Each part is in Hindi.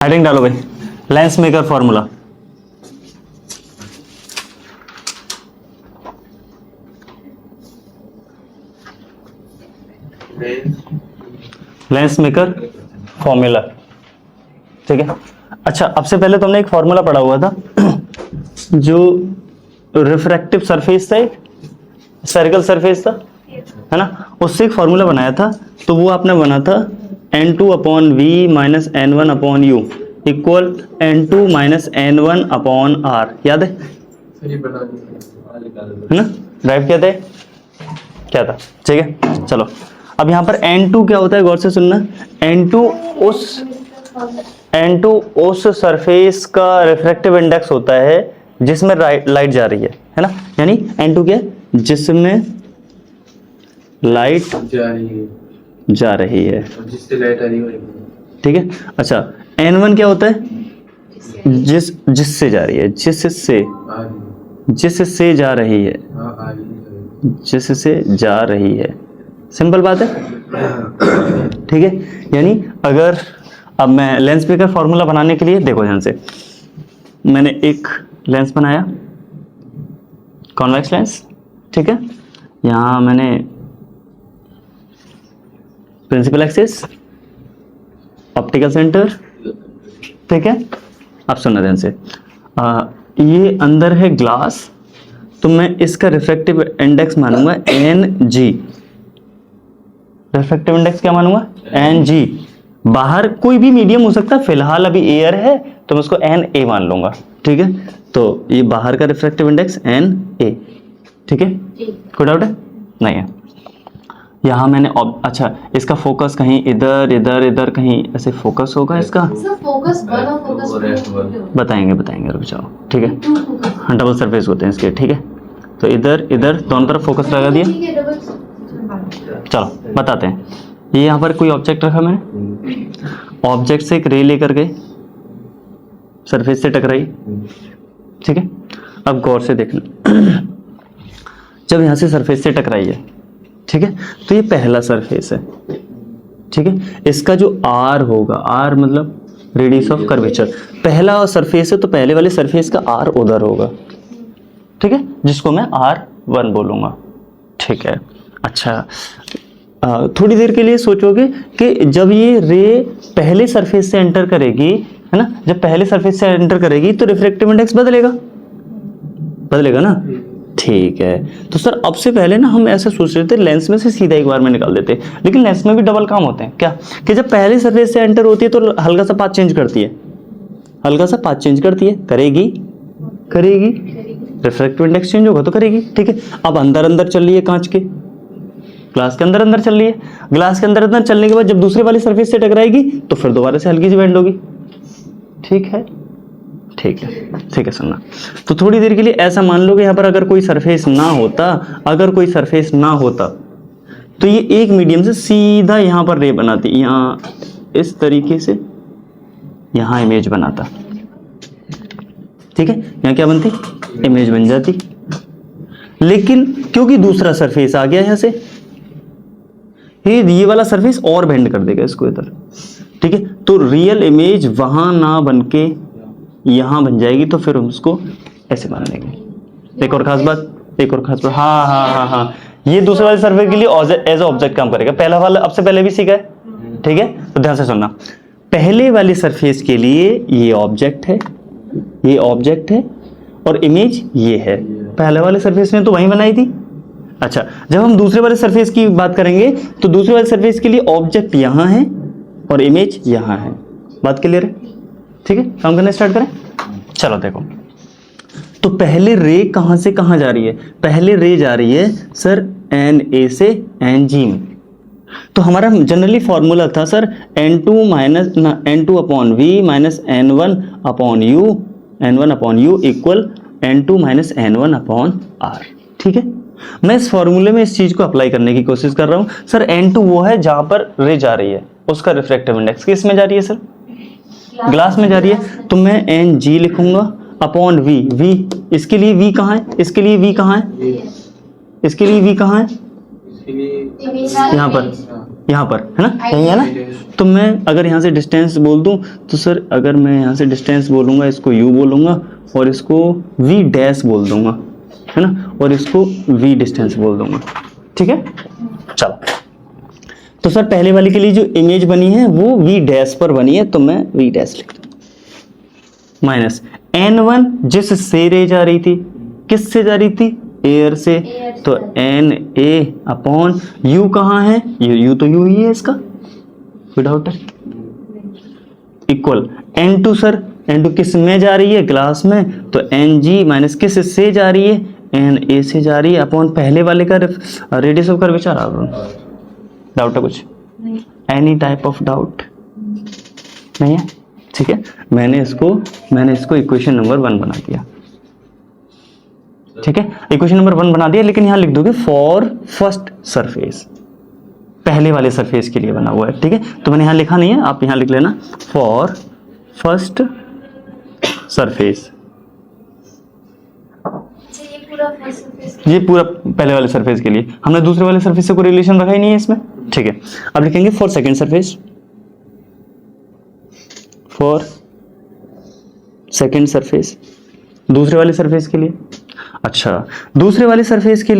हेडिंग डालो भाई, lens maker formula. Lens maker formula, ठीक है। अच्छा, अब से पहले तुमने एक फॉर्मूला पढ़ा हुआ था जो रिफ्रैक्टिव सरफेस था, एक सर्कल सरफेस था, है ना, उससे एक फॉर्मूला बनाया था। तो वो आपने बना था n2 upon we minus n1 upon you equal n2 minus n1 upon r, याद है ना? ड्राइव किया था, क्या था, ठीक है। चलो अब यहाँ पर n2 क्या होता है, गौर से सुनना। n2 उस सरफेस का रिफ्रैक्टिव इंडेक्स होता है जिसमें लाइट जा रही है ना। यानी n2 क्या है, जिसमें लाइट जा रही है, जिससे लाइट आ रही है, ठीक है। अच्छा, n1 क्या होता है, जिससे जा रही है, जिससे जा रही है, जिससे जा रही है। सिंपल बात है, ठीक है। यानी अगर अब मैं लेंस मेकर फॉर्मूला बनाने के लिए, देखो ध्यान से, मैंने एक लेंस बनाया, कॉन्वेक्स लेंस, ठीक है। यहां मैंने प्रिंसिपल एक्सिस, ऑप्टिकल सेंटर, ठीक है। अब सुनना ध्यान से, ये अंदर है ग्लास, तो मैं इसका रिफ्रैक्टिव इंडेक्स मानूंगा Ng। रिफ्रैक्टिव इंडेक्स क्या मानूंगा, Ng। बाहर कोई भी मीडियम हो सकता है, फिलहाल अभी एयर है तो मैं उसको Na मान लूंगा, ठीक है। तो ये बाहर का रिफ्रैक्टिव इंडेक्स Na, ठीक है। कोई डाउट है? नहीं है। यहाँ मैंने अच्छा, इसका फोकस कहीं इधर इधर इधर कहीं ऐसे फोकस होगा इसका, फोकस बताएंगे रुक जाओ, ठीक है। हाँ, डबल सरफेस होते हैं इसके, ठीक है। तो इधर इधर दोनों तरफ फोकस लगा दिया। चलो बताते हैं, ये यहाँ पर कोई ऑब्जेक्ट रखा मैंने, ऑब्जेक्ट से एक रे लेकर गए, सरफेस से टकराई, ठीक है। अब गौर से देखना, जब यहाँ से सरफेस से टकराई है, ठीक है, तो ये पहला सरफेस है, ठीक है। इसका जो आर होगा, आर मतलब रेडियस ऑफ कर्वेचर, पहला सरफेस है तो पहले वाले सरफेस का आर उधर होगा, ठीक है, जिसको मैं R1 बोलूंगा, ठीक है। अच्छा, थोड़ी देर के लिए सोचोगे कि जब ये रे पहले सरफेस से एंटर करेगी, है ना, जब पहले सरफेस से एंटर करेगी तो रिफ्रैक्टिव इंडेक्स बदलेगा ना, ठीक है। तो सर अब से पहले ना हम ऐसा सोच रहे थे लेंस में से सीधा एक बार में निकाल देते, लेकिन लेंस में भी डबल काम होते हैं क्या, कि जब पहले सरफेस से एंटर होती है तो हल्का सा पाथ चेंज करती है, करेगी, रिफ्रैक्टिव इंडेक्स चेंज होगा तो करेगी, ठीक है। अब अंदर चल रही है, कांच के ग्लास के अंदर चल रही है, ग्लास के अंदर चलने के बाद जब दूसरे वाली सरफेस से टकराएगी तो फिर दोबारा से हल्की सी बेंड होगी, ठीक है। सुनना, तो थोड़ी देर के लिए ऐसा मान लो कि यहाँ पर अगर कोई सरफेस ना होता तो ये एक मीडियम से सीधा यहाँ पर रे बनाती, यहाँ इस तरीके से यहाँ इमेज बनाता, ठीक है। यहाँ क्या बनती, इमेज बन जाती। लेकिन क्योंकि दूसरा सरफेस आ गया यहाँ से, ये वाला सरफेस और बेंड कर देगा इसको इधर, ठीक है। तो रियल इमेज वहां ना बन के यहां बन जाएगी, तो फिर हम उसको ऐसे मान लेंगे। एक और खास बात, हाँ, ये दूसरे वाले सर्फेस के लिए एज ए ऑब्जेक्ट काम करेगा, पहला वाला अब से पहले भी सीखा है, ठीक है। तो ध्यान से सुनना, पहले वाले सरफेस के लिए ये ऑब्जेक्ट है और इमेज ये है, पहले वाले सरफेस ने तो वहीं बनाई थी। अच्छा, जब हम दूसरे वाले सरफेस की बात करेंगे तो दूसरे वाले सरफेस के लिए ऑब्जेक्ट यहां है और इमेज यहां है, बात क्लियर है, ठीक है। काम करना स्टार्ट करें, चलो देखो। तो पहले रे कहां से कहां जा रही है, पहले रे जा रही है सर Na से Ng में। तो हमारा जनरली फॉर्मूला था sir n2 upon we minus n1 upon you equal n2 minus n1 upon r, ठीक है। मैं इस फॉर्मूले में इस चीज को अप्लाई करने की कोशिश कर रहा हूं सर। n2 वो है जहां पर रे जा रही है, उसका रिफ्रैक्टिव इंडेक्स किस में जा रही है सर, ग्लास में जा रही है, तो मैं Ng लिखूंगा अपॉन वी, इसके लिए v कहाँ है, इसके लिए v कहाँ है, यहाँ पर यहाँ पर है ना, यही है ना। तो मैं अगर यहाँ से डिस्टेंस बोल दूं तो सर अगर मैं यहाँ से डिस्टेंस बोलूँगा इसको u बोलूँगा और इसको v डैश बोल दूंगा है ना, और इसको v डिस्टेंस बोल दूंगा, ठीक है। चलो तो सर पहले वाले के लिए जो इमेज बनी है वो v डैश पर बनी है, तो मैं v डैश लिख दूँ माइनस n1 जिससे रे जा रही थी, किससे जा रही थी, एयर से, तो एन ए अपॉन यू कहाँ है, यू तो यू ही है इसका, कोई डाउट है, इक्वल N2 सर, N2 किस में जा रही है, ग्लास में, तो Ng माइनस किस से जा रही है, Na से जा रही है, अपॉन पहले वाले का रेडियस ऑफ कर्वेचर। डाउट है कुछ, एनी टाइप ऑफ डाउट नहीं है, ठीक है। मैंने इसको इक्वेशन नंबर 1 बना दिया, ठीक है, इक्वेशन नंबर 1 बना दिया, लेकिन यहां लिख दोगे फॉर फर्स्ट सरफेस, पहले वाले सरफेस के लिए बना हुआ है, ठीक है। तो मैंने यहां लिखा नहीं है, आप यहां लिख लेना फॉर फर्स्ट सरफेस, ये पूरा पहले वाले सरफेस के लिए, हमने दूसरे वाले सरफेस से कोई रिलेशन रखा ही नहीं है इसमें, ठीक है। अब लिखेंगे for second surface, for second surface दूसरे वाले सरफेस के लिए। अच्छा, दूसरे वाले सरफेस के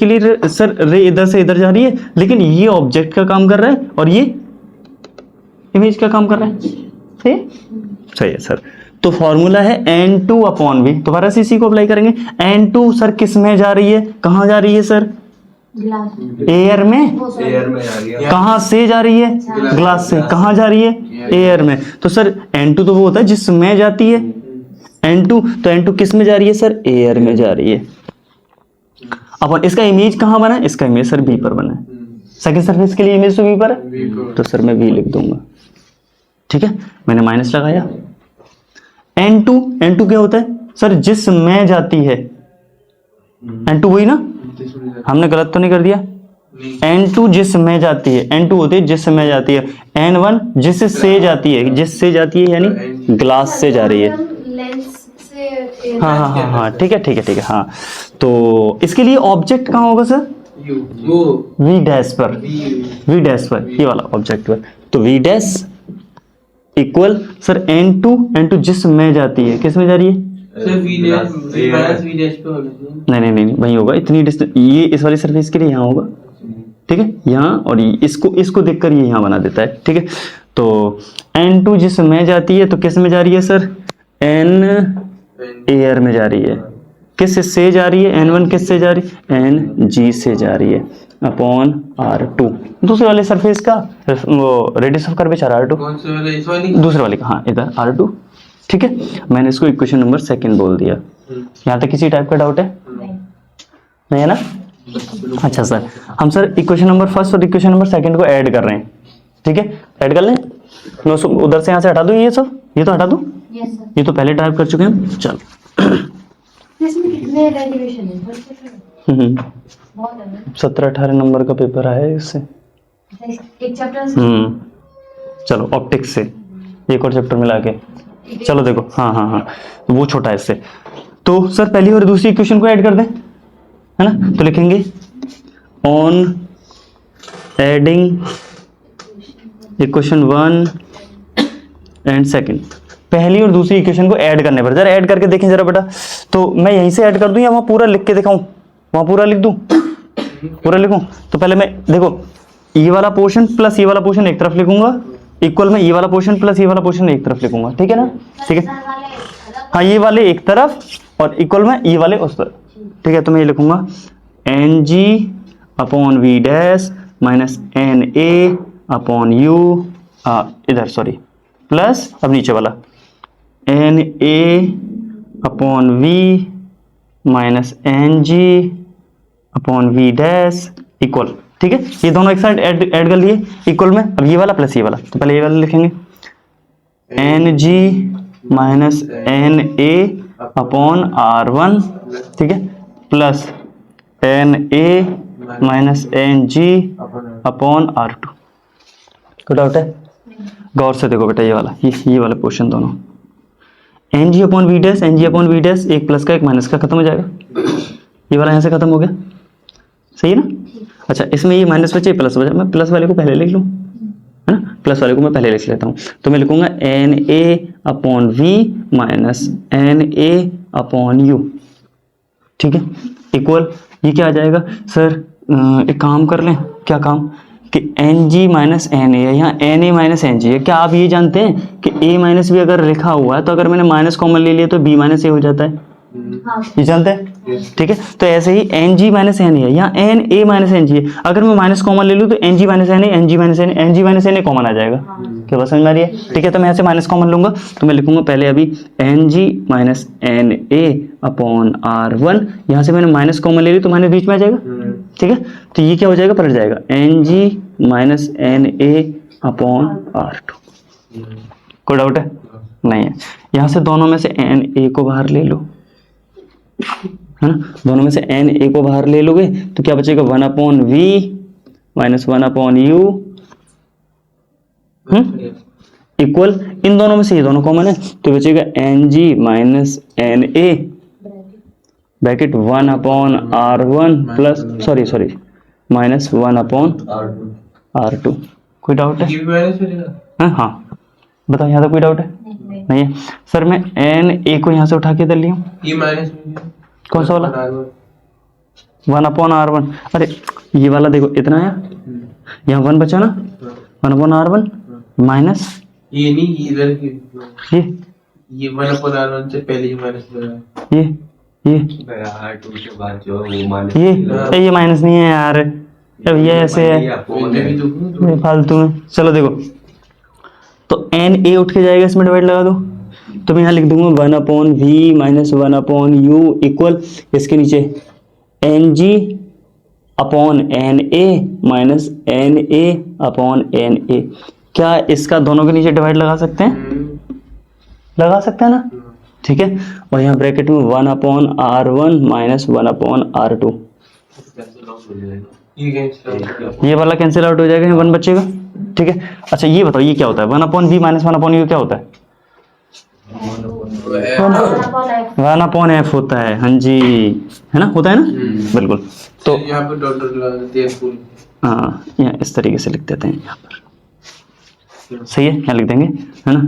लिए सर रे इधर से इधर जा रही है, लेकिन ये ऑब्जेक्ट का काम कर रहा है और ये इमेज का काम कर रहा है, सही है सर। तो फॉर्मूला है n2 अपॉन v, दोबारा से इसी को अप्लाई करेंगे। n2 सर किस में जा रही है, कहां जा रही है सर, एयर में जा रही है, कहां से जा रही है, ग्लास से, कहां जा रही है, एयर में। तो सर n2 तो वो होता है जिसमें जाती है, n2 तो n2 किस में जा रही है सर, एयर में जा रही है। अब इसका इमेज कहां बना है, इसका इमेज सर b पर बना है, सेकंड सरफेस के लिए इमेज तो v पर है, तो सर मैं v लिख दूंगा, ठीक है। मैंने माइनस लगाया। n2 क्या होता है सर, जिस में जाती है, n2 वही ना, हमने गलत तो नहीं कर दिया, n2 जिस में जाती है, n2 होती है जिस में जाती है, n1 जिससे जाती है, यानी ग्लास से जा रही है, हाँ, ठीक है, हाँ। तो इसके लिए ऑब्जेक्ट कहाँ होगा सर, v डैश पर, ये वाला ऑब्जेक्ट पर, तो v dash equal sir n2 जिस में जाती है, किस में जा रही है, नहीं वही होगा, इतनी डिस्टेंस, ये इस वाली सरफेस के लिए यहाँ होगा, ठीक है, यहाँ, और इसको देखकर ये यहाँ बना देता है, ठीक है। तो n2 जिस में जाती है, तो किस में जा रही है सर, n एयर में जा रही है, किस से जा रही है, n1 किस से जा रही है, Ng से जा रही है, अपॉन R2, दूसरे वाले सरफेस का वो रेडियस ऑफ कर्वेचर R2, दूसरे वाले का, हाँ इधर R2, ठीक है। मैंने इसको इक्वेशन नंबर 2 बोल दिया। यहाँ तक किसी टाइप का डाउट है, नहीं है ना। अच्छा सर, हम सर इक्वेशन नंबर 1 और इक्वेशन नंबर 2 को ऐड कर रहे हैं, ठीक है, ऐड कर लें। मैं उधर से यहाँ से हटा दूं, ये सब, ये तो हटा दूं, ये तो पहले टाइप कर चुके हैं। चलो कितने डेरिवेशन है, 17-18 नंबर का पेपर आया है इससे, एक चैप्टर से। चलो ऑप्टिक्स से एक और चैप्टर मिला के, चलो देखो, हाँ, तो वो छोटा है इससे। तो सर पहली और दूसरी इक्वेशन को ऐड कर दें, है ना। तो लिखेंगे ऑन एडिंग इक्वेशन 1 एंड 2, पहली और दूसरी इक्वेशन को ऐड करने पर, जरा ऐड करके देखें जरा बेटा। तो मैं यहीं से ऐड कर दूं या वहां पूरा लिख के दिखाऊं, वहां पूरा लिख दूं, पूरा लिखूं। तो पहले मैं देखो, ये वाला पोर्शन प्लस ये वाला पोर्शन एक तरफ लिखूंगा, इक्वल में ये वाला पोर्शन प्लस ये वाला पोर्शन एक तरफ लिखूंगा, ठीक है ना, ठीक है। हाँ, ये वाले एक तरफ और इक्वल में ये वाले उस तरफ, ठीक है। तो मैं ये लिखूंगा Ng upon v dash minus Na upon u, इधर सॉरी, प्लस अब नीचे वाला Na upon v minus Ng upon v dash equal, ठीक है। ये दोनों एक साइड ऐड कर लिए इक्वल में। अब ये वाला प्लस ये वाला, तो पहले ये वाला लिखेंगे Ng minus Na upon R1, ठीक है, plus Na minus Ng upon R2। कोई डाउट है, गौर से देखो बेटा, ये वाला पोर्शन दोनों, Ng अपॉन v डैश, एक प्लस का एक माइनस का खत्म हो जाएगा, ये वाला यहाँ से खत्म हो गया, सही है ना। अच्छा इसमें ये माइनस बचे प्लस बचा, मैं प्लस वाले को पहले लिख लूँ, है ना, प्लस वाले को मैं पहले लिख लेता हूँ। तो मैं लिखूंगा n A upon we minus N A upon u, ठीक है, इक्वल ये क्या आ जाएगा सर, एक काम कर लें, क्या काम, कि n ji minus N a है, यहाँ N A minus N G है। क्या आप ये जानते हैं कि ए माइनस बी अगर लिखा हुआ है तो अगर मैंने माइनस कॉमन ले लिया तो बी माइनस ए हो जाता है, हाँ ये जानते हैं, ठीक है। तो ऐसे ही एन जी माइनस एन है, यहाँ N A minus N G है, अगर मैं माइनस कॉमन ले लूँ तो N ji minus N A, N ji minus N N ji minus N A common आ जाएगा। क्या बात समझ में आ रही है, ठीक है। तो मैं यहाँ से माइनस कॉमन लूंगा, तो मैं लिखूंगा पहले अभी n ji minus N A upon are one, यहाँ से मैंने माइनस कॉमन ले ली तो माइनस बीच में आ जाएगा, ठीक है। तो ये क्या हो जाएगा, पलट जाएगा N ji minus N A upon R two. कोई डाउट है, नहीं है। यहाँ से दोनों में से एन ए को बाहर ले लो, है ना, दोनों में से एन ए को बाहर ले लोगे तो क्या बचेगा, 1 upon we minus 1 upon you equal, इन दोनों में से ये दोनों कॉमन है तो बचेगा N ji minus N A bracket 1 upon are one plus sorry minus 1 upon R two. कोई डाउट है, हाँ बताओ, यहाँ तक कोई डाउट है, नहीं है सर। मैं एन ए को यहाँ से उठा के इधर लिया, ये माइनस कौन सा वाला, 1 अपॉन आर वन, अरे ये वाला देखो इतना आया, यहाँ 1 बचा ना, 1 अपॉन आर वन माइनस ये नहीं इधर की ये 1 अपॉन आर वन से पहले ही माइनस लगा ये R2 के बाद जो वो माइनस ये माइनस नहीं है यार, अब ये ऐसे है ये फालतू में। चलो देखो, तो एन ए उठ के जाएगा, इसमें डिवाइड लगा दो, तो मैं यहाँ लिख दूंगा 1 upon we minus 1 upon you equal, इसके नीचे N G upon N A minus N A upon N A. क्या इसका दोनों के नीचे डिवाइड लगा सकते हैं, लगा सकते हैं ना, ठीक है। और यहाँ ब्रैकेट में 1 upon are one minus 1 upon R two, ये वाला कैंसिल आउट हो जाएगा, यहाँ 1 बचेगा, ठीक है। अच्छा ये बताओ ये क्या होता है, 1 upon we minus 1 upon U क्या होता है, 1 अपॉन एफ होता है, हाँ जी, है ना, होता है ना, बिल्कुल। तो यहाँ पे डॉट डॉट लगा देते हैं फुल, हाँ यहाँ इस तरीके से लिख देते हैं, यहाँ पर सही है, यहाँ लिख देंगे, है ना,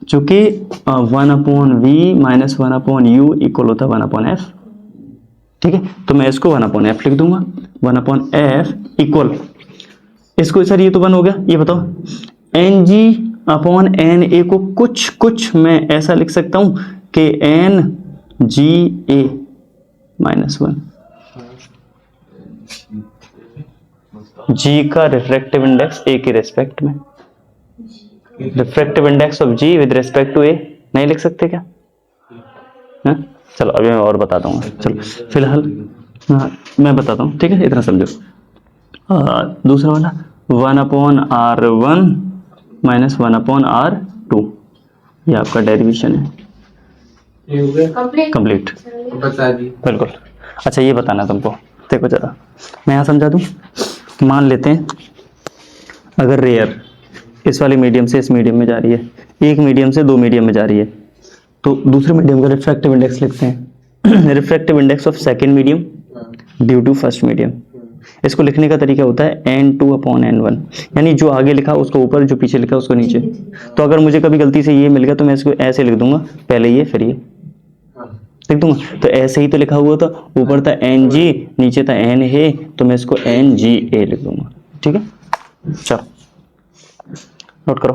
चूंकि 1 upon we minus 1 upon you equal होता है 1 अपॉन एफ, ठीक है। तो मैं इसको 1 अपॉन एफ लिख दूंगा, 1 अपॉन एफ इक्वल, इसको सर ये तो 1 हो गया, ये बताओ N G upon N A को कुछ मैं ऐसा लिख सकता हूं कि एन जी ए माइनस 1, जी का रिफ्रैक्टिव इंडेक्स ए के रेस्पेक्ट में, refractive index of G with respect to A नहीं लिख सकते क्या, है? चलो अभी मैं और बता दूंगा, चलो फिलहाल हाँ मैं बताता हूँ, ठीक है, इतना समझो। दूसरा वाला 1 upon are one minus 1 upon R two, ये आपका डेरिवेशन है, ये हो गया कंप्लीट, बता दी बिल्कुल। अच्छा ये बताना तुमको, देखो जरा मैं यहाँ समझा दूँ। मान लेते हैं अगर रेयर इस वाले मीडियम से इस मीडियम में जा रही है, एक मीडियम से 2 मीडियम में जा रही है, तो दूसरे मीडियम का रिफ्रैक्टिव इंडेक्स लिखते हैं refractive index of second medium due to first medium. इसको लिखने का तरीका होता है n2 अपॉन n1, यानी जो आगे लिखा उसको ऊपर, जो पीछे लिखा उसको नीचे। तो अगर मुझे कभी गलती से ये मिल गया तो मैं इसको ऐसे लिख दूंगा, पहले ये फिर ये लिख दूंगा। तो ऐसे ही तो लिखा हुआ था, ऊपर था एन जी, नीचे था एन है, तो मैं इसको एन जी ए लिख दूंगा, ठीक है। चलो नोट करो,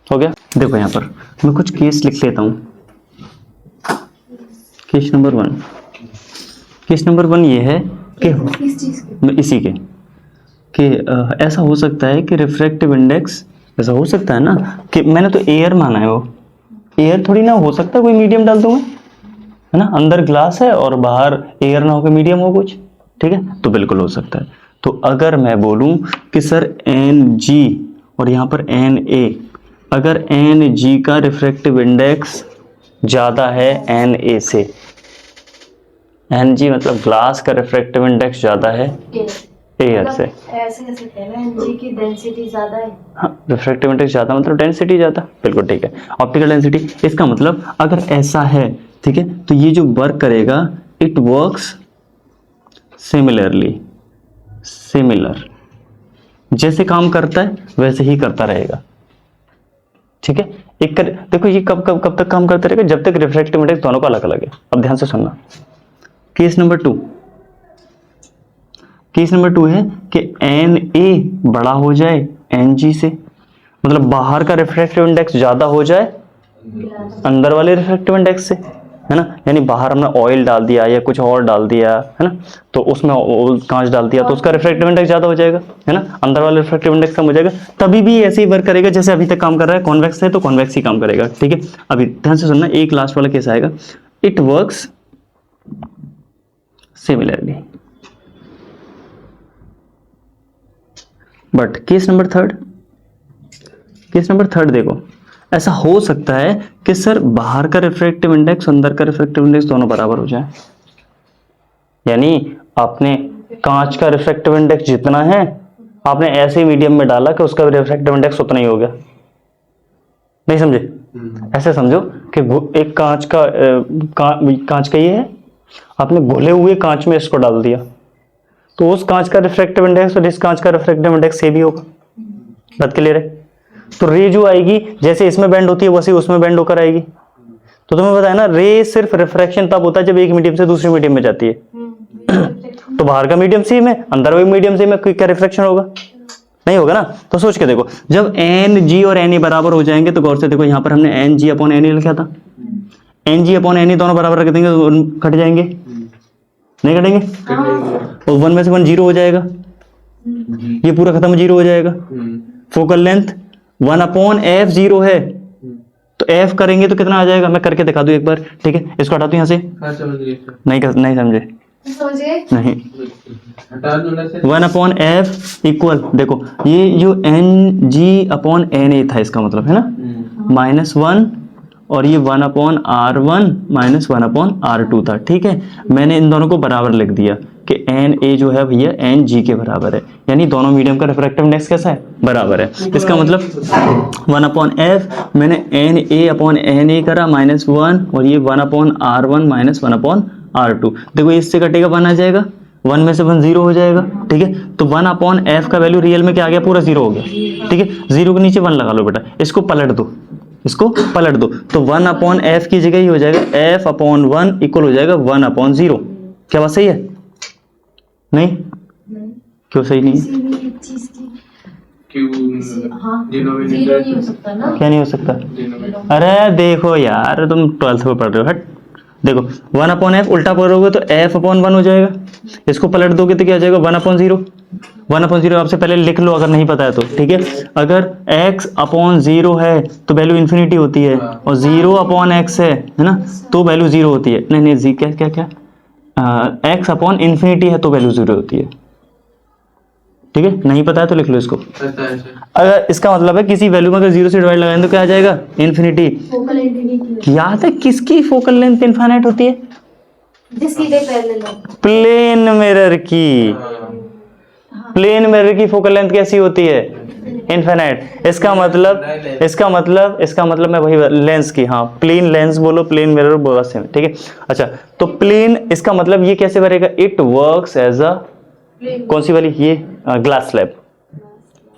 हो गया। देखो यहाँ पर मैं कुछ केस लिख लेता हूँ। केस नंबर 1, केस नंबर 1 ये है कि इसी के कि ऐसा हो सकता है कि रिफ्रैक्टिव इंडेक्स, ऐसा हो सकता है ना कि मैंने तो एयर माना है, वो एयर थोड़ी ना हो सकता कोई मीडियम डाल दूंगा, है ना, अंदर ग्लास है और बाहर एयर ना हो के मीडियम हो कुछ, ठीक है, तो बिल्कुल हो सकता है। तो अगर मैं बोलूं कि सर एन जी और यहाँ पर एन ए, अगर एन जी का रिफ्रैक्टिव इंडेक्स ज़्यादा है एन ए से, एन जी मतलब ग्लास का रिफ्रैक्टिव इंडेक्स ज़्यादा है एयर से। ऐसे कह सकते हैं ना, एनजी की डेंसिटी ज्यादा है। हाँ, रिफ्रैक्टिव इंडेक्स ज़्यादा मतलब डेंसिटी ज़्यादा, बिल्कुल ठीक है। ऑप्टिकल डेंसिटी, इसका मतलब अगर ऐसा है, ठीक है, तो ये जो वर्क करेगा इट वर्क्स सिमिलरली, सिमिलर, जैसे काम करता है वैसे ही करता रहेगा, ठीक है। देखो ये कब तक काम करता रहेगा, जब तक रिफ्रैक्टिव इंडेक्स दोनों का अलग अलग है। अब ध्यान से सुनना, केस नंबर 2, केस नंबर 2 है कि एन ए बड़ा हो जाए एन जी से, मतलब बाहर का रिफ्रैक्टिव इंडेक्स ज्यादा हो जाए अंदर वाले रिफ्रैक्टिव इंडेक्स से, है ना। यानी बाहर हमने ऑयल डाल दिया या कुछ और डाल दिया, है ना, तो उसमें कांच डाल दिया तो उसका रिफ्रैक्टिव इंडेक्स ज्यादा हो जाएगा, है ना, अंदर वाले रिफ्रैक्टिव इंडेक्स कम हो जाएगा। तभी भी ऐसे ही वर्क करेगा जैसे अभी तक काम कर रहा है। कॉन्वेक्स है तो कॉन्वेक्स ही काम करेगा, ठीक है। अभी ध्यान से सुनना, एक लास्ट वाला केस आएगा, it works similarly. But case number third, case number third देखो, ऐसा हो सकता है कि सर बाहर का रिफ्रैक्टिव इंडेक्स अंदर का रिफ्रैक्टिव इंडेक्स दोनों बराबर हो जाए। यानी आपने कांच का रिफ्रैक्टिव इंडेक्स जितना है आपने ऐसे मीडियम में डाला कि उसका रिफ्रैक्टिव इंडेक्स उतना ही हो गया। नहीं समझे? ऐसे समझो कि एक कांच का ये है, आपने घुले हुए कांच में इसको डाल दिया तो उस कांच का रिफ्रैक्टिव इंडेक्स और इस कांच का रिफ्रैक्टिव इंडेक्स सेम ही होगा। बात क्लियर है? तो रे जो आएगी जैसे इसमें बेंड होती है वैसे उसमें बेंड होकर आएगी। तो तुम्हें बताया ना, रे सिर्फ रिफ्रैक्शन तब होता है जब एक मीडियम से दूसरे मीडियम में जाती है। तो बाहर का मीडियम सेम है, अंदर भी मीडियम सेम है, क्या रिफ्रैक्शन होगा? नहीं होगा ना। तो सोच के देखो, जब एन जी और एन ए बराबर हो जाएंगे तो गौर से देखो, यहां पर हमने N G upon N A लिखा था, N G upon N A दोनों बराबर रख देंगे तो कट जाएंगे, नहीं कटेंगे? और 1 में से 1 जीरो हो जाएगा, ये पूरा खत्म जीरो हो जाएगा। Focal length 1 upon F zero है, तो एफ करेंगे तो कितना आ जाएगा? मैं करके दिखा दूं एक बार, ठीक है। इसको हटा दूं यहाँ से, नहीं समझे? नहीं, 1 अपॉन एफ इक्वल, देखो ये जो N G upon N A था इसका मतलब है ना -1, और ये 1 upon R1 minus 1 upon R2 था, ठीक है। मैंने इन दोनों को बराबर लिख दिया कि एन ए जो है भैया एन जी के बराबर है, यानी दोनों मीडियम का रिफ्रैक्टिव इंडेक्स कैसा है? बराबर है। इसका मतलब 1 अपॉन एफ मैंने N A upon N A करा -1, और ये 1 upon R1 minus 1 upon R2। देखो इससे कटेगा 1 आ जाएगा, 1 में से 1 जीरो हो जाएगा, ठीक है। तो 1 अपॉन एफ का वैल्यू रियल में क्या आ गया? पूरा जीरो हो गया, ठीक है। जीरो के नीचे 1 लगा लो बेटा, इसको पलट दो, इसको पलट दो, तो 1 अपॉन एफ की जगह ही हो जाएगा एफ अपॉन 1 इक्वल हो जाएगा 1 अपॉन 0। क्या बात सही है? नहीं? क्यों सही नहीं है? जीरो नहीं हो सकता ना? क्या नहीं हो सकता? अरे देखो यार, तुम 12th में पढ़ रहे हो, हट। देखो 1 अपॉन एफ उल्टा पढ़ोगे तो एफ अपॉन 1 हो जाएगा, इसको पलट दोगे तो क्या हो जाएगा? 1 अपॉन 0। 1 अपॉन 0 आपसे पहले लिख लो अगर नहीं पता है तो, ठीक है। अगर x अपॉन 0 है तो वैल्यू इन्फिनिटी होती है, और 0 अपॉन x है ना, तो वैल्यू 0 होती है। नहीं जी, क्या क्या क्या x अपॉन इन्फिनिटी है तो वैल्यू 0 होती है, ठीक है। नहीं पता है तो लिख लो इसको। अगर इसका मतलब है किसी वैल्यू में अगर 0 से डिवाइड लगाएंगे तो क्या आ जाएगा? इन्फिनिटी। फोकल इंटीग्रिटी याद है किसकी फोकल लेंथ इनफाइनाइट होती है? जिसकी के पैरेलल है। प्लेन मिरर की, प्लेन मिरर की फोकल लेंथ कैसी होती है? इनफाइनाइट। इसका मतलब मैं वही लेंस की, हाँ प्लेन लेंस बोलो, प्लेन मिरर बोलो, सेम, ठीक है। अच्छा, तो प्लेन, इसका मतलब ये कैसे बनेगा? इट वर्क्स एज अ, कौन सी वाली? ये glass slab.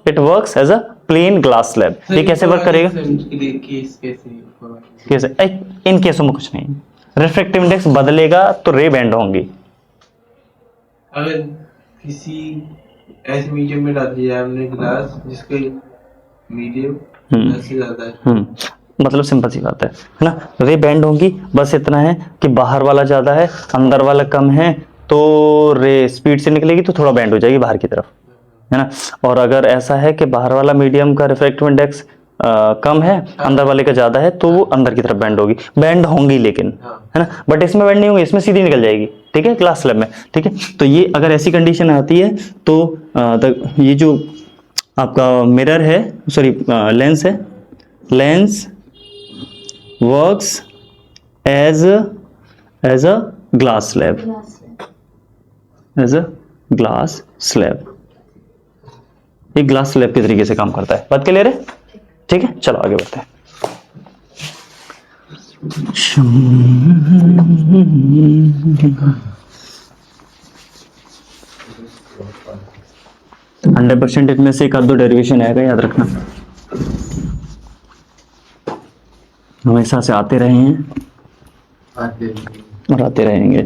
It works as a plain glass slab. ये कैसे वर्क करेगा? कैसे? इन केसों में कुछ नहीं, रिफ्रैक्टिव इंडेक्स बदलेगा तो रे बेंड होंगी। अगर किसी ऐसे मीडियम में डाल दिया हमने ग्लास जिसके मीडियम ऐसे ज्यादा है, मतलब सिंपल सी बात है ना, रे बेंड होंगी। बस इतना है कि बाहर वाला ज्यादा है अंदर वाला कम है, तो रे स्पीड से निकलेगी तो थोड़ा बेंड हो जाएगी बाहर की तरफ, है ना। और अगर ऐसा है कि बाहर वाला मीडियम का रिफ्रैक्टिव इंडेक्स कम है, अंदर वाले का ज्यादा है, तो वो अंदर की तरफ बेंड होगी, बेंड होंगी लेकिन, है ना। बट इसमें बेंड नहीं होगी, इसमें सीधी निकल जाएगी, ठीक है, ग्लास स्लैब में, ठीक है। तो ये अगर ऐसी कंडीशन आती है तो ये जो आपका मिरर है, सॉरी लेंस है, lens works as a glass slab, as a glass slab, एक ग्लास स्लैब के तरीके से काम करता है। बात क्लियर है? ठीक है, चलो आगे बढ़ते हैं। 100% इनमें से एक आध दो डेरिवेशन आएगा, याद रखना। हमेशा से आते रहे हैं और आते रहेंगे।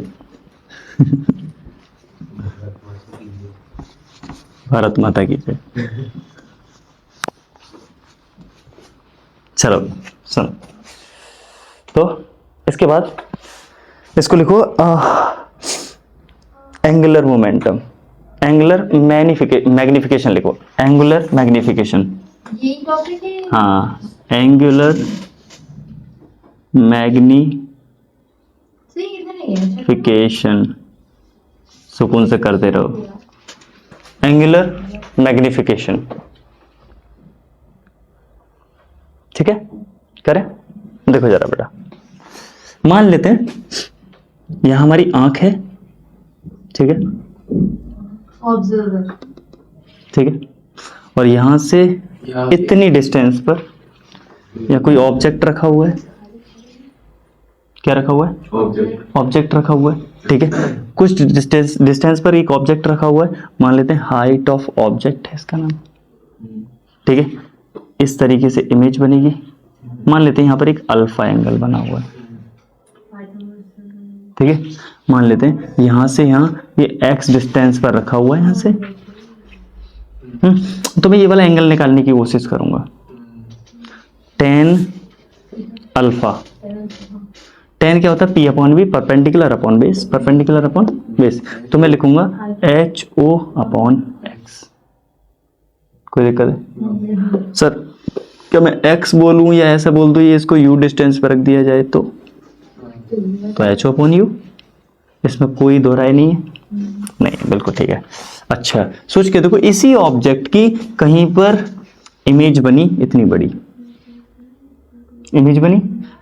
भारत माता की जय। चलो सुनो, तो इसके बाद इसको लिखो एंगुलर मोमेंटम, एंगुलर मैग्निफिकेशन लिखो, एंगुलर मैग्निफिकेशन। यही टॉपिक है। हाँ, एंगुलर मैग्निफिकेशन, सुकून से करते रहो। एंगुलर मैग्निफिकेशन, ठीक है, करें। देखो जरा बेटा, मान लेते हैं यहां हमारी आंख है, ठीक है, ऑब्जर्वर, ठीक है, और यहां से इतनी डिस्टेंस पर या कोई ऑब्जेक्ट रखा हुआ है। क्या रखा हुआ है? ऑब्जेक्ट रखा हुआ है, ठीक है। कुछ डिस्टेंस पर एक ऑब्जेक्ट रखा हुआ है, मान लेते हैं हाइट ऑफ ऑब्जेक्ट है इसका नाम, ठीक है। इस तरीके से इमेज बनेगी। मान लेते हैं यहाँ पर एक अल्फा एंगल बना हुआ है, ठीक है। मान लेते हैं यहां से यहाँ ये एक्स डिस्टेंस पर रखा हुआ है यहाँ से। तो मैं ये वाला एंगल निकालने की कोशिश करूंगा। tan अल्फा, tan क्या होता है? P upon B, perpendicular upon base, perpendicular upon base. तो मैं लिखूंगा HO अपॉन एक्स। कोई दिक्कत है सर? क्या मैं x बोलूं या ऐसा बोल दूं, ये इसको u डिस्टेंस पर रख दिया जाए तो HO अपॉन यू, इसमें कोई दो राय नहीं है। नहीं, बिल्कुल ठीक है। अच्छा, सोच के देखो, इसी ऑब्जेक्ट की कहीं पर इमेज बनी, इतनी बड़ी इमेज बनी,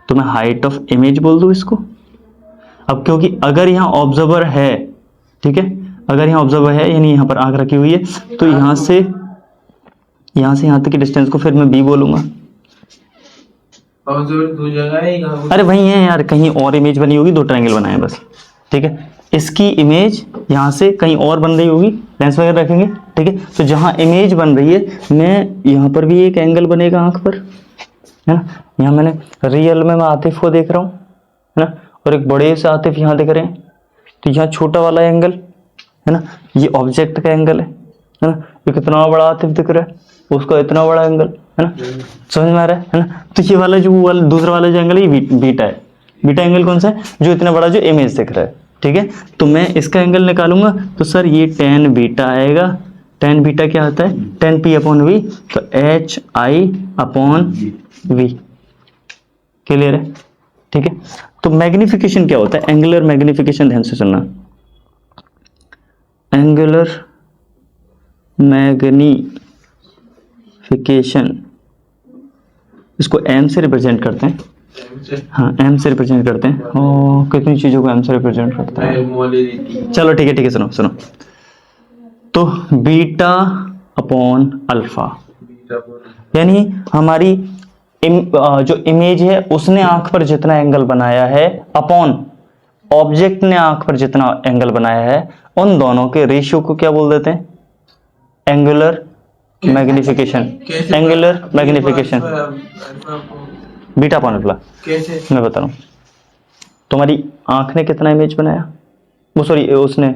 तो मैं हाइट ऑफ इमेज बोल दूं इसको। अब क्योंकि अगर यहाँ ऑब्जर्वर है, ठीक है, अगर यहाँ ऑब्जर्वर है यानी यहाँ पर आंख रखी हुई है, तो यहाँ से यहाँ तक की डिस्टेंस को फिर मैं b बोलूंगा। ऑब्जर्वर दो जगह है, अरे वही है यार, कहीं और इमेज बनी होगी, दो ट्रायंगल बनाए बस, ठीक है। इसकी इमेज यहाँ से कहीं और बन रही होगी, लेंस वगैरह रखेंगे, ठीक है। तो जहाँ इमेज बन रही है, मैं यहाँ पर भी एक एंगल बनेगा आंख पर, है ना। यहाँ मैंने रियल में मैं आतिफ को देख रहा हूँ, है ना, और एक बड़े से आतिफ यहाँ देख रहे हैं, तो यहाँ छोटा वाला एंगल, है ना, ये ऑब्जेक्ट का एंगल है ना। ये कितना बड़ा आतिफ दिख रहा है, उसका इतना बड़ा एंगल, है ना, समझ में आ रहा है ना। तो ये वाला जो दूसरा वाला जो एंगल है, ये बीटा है। बीटा एंगल कौन सा है? जो इतना बड़ा जो इमेज दिख रहा है, ठीक है। तो मैं इसका एंगल निकालूंगा, तो सर ये tan बीटा आएगा। tan बीटा क्या होता है? tan p अपॉन वी, तो HI अपॉन वी। क्लियर है? ठीक है। तो मैग्निफिकेशन क्या होता है? एंगुलर मैग्निफिकेशन, ध्यान से सुनना। एंगुलर मैग्निफिकेशन, इसको m से रिप्रेजेंट करते हैं। हाँ, m से रिप्रेजेंट करते हैं। और कितनी चीजों को m से रिप्रेजेंट करते हैं? चलो ठीक है, सुनो सुनो। तो बीटा अपॉन अल्फा, यानी हमारी जो इमेज है उसने आंख पर जितना एंगल बनाया है, अपॉन ऑब्जेक्ट ने आंख पर जितना एंगल बनाया है, उन दोनों के रेशियो को क्या बोल देते हैं? Angular magnification. Angular magnification, beta upon alpha. कैसे? मैं बता रहा हूँ। तुम्हारी आंख ने कितना इमेज बनाया, वो सॉरी उसने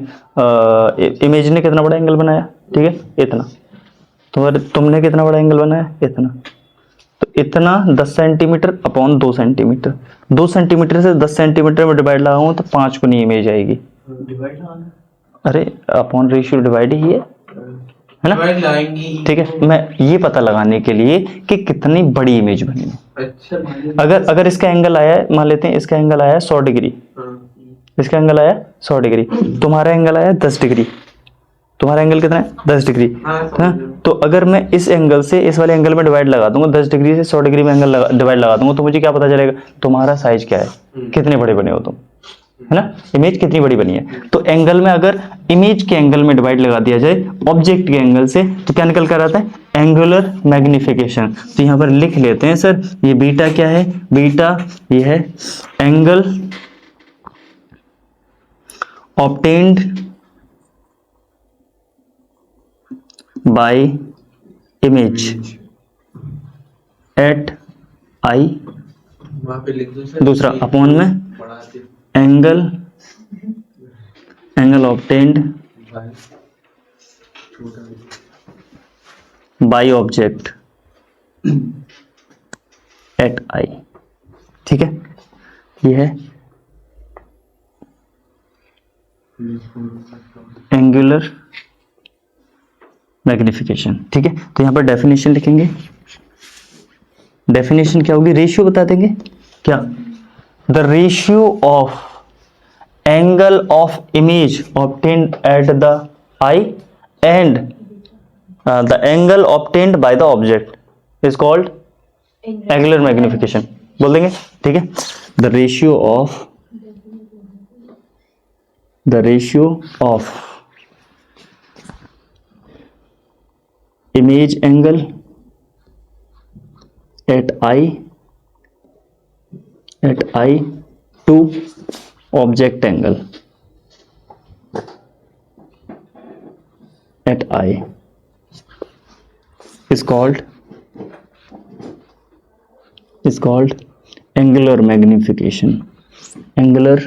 इमेज ने कितना बड़ा एंगल बनाया, ठीक है, इतना। तुमने कितना बड़ा एंगल बनाया, इतना। तो इतना 10 सेंटीमीटर अपॉन 2 सेंटीमीटर, 2 सेंटीमीटर से 10 सेंटीमीटर में डिवाइड लगाऊंगा तो 5 गुनी इमेज आएगी। अरे अपॉन रेशियो डिवाइड ही है ना, ठीक है। मैं ये पता लगाने के लिए कि कितनी बड़ी इमेज बनी है। अच्छा, अगर इसका एंगल आया है, मान लेते हैं इसका एंगल आया है 100 डिग्री, इसका एंगल आया 100 डिग्री, तुम्हारा एंगल आया 10 डिग्री। तुम्हारा एंगल कितना है? 10 डिग्री। हाँ, तो अगर मैं इस एंगल से इस वाले एंगल में डिवाइड लगा दूंगा, 10 डिग्री से 100 डिग्री में एंगल डिवाइड लगा दूंगा, तो मुझे क्या पता चलेगा तुम्हारा साइज क्या है, कितने बड़े बने हो तुम। है ना, इमेज कितनी बड़ी बनी है। तो एंगल में अगर इमेज के एंगल में डिवाइड लगा दिया जाए ऑब्जेक्ट के एंगल से तो क्या निकल कर आता है, एंगुलर मैग्निफिकेशन। तो यहां पर लिख लेते हैं सर, ये बीटा क्या है, बीटा ये है angle obtained by image at I, वहां पे लिख दो सर, दूसरा अपॉन में बढ़ा दे एंगल ऑब्टेन्ड भाई, छोटा बाय ऑब्जेक्ट एट आई। ठीक है, ये है एंगुलर मैग्निफिकेशन। ठीक है, तो यहां पर डेफिनेशन लिखेंगे, डेफिनेशन क्या होगी, रेशियो बता देंगे क्या, the ratio of angle of image obtained at the eye and the angle obtained by the object is called angular magnification बोल देंगे। ठीक है, the ratio of image angle at eye to object angle at eye is called angular magnification, angular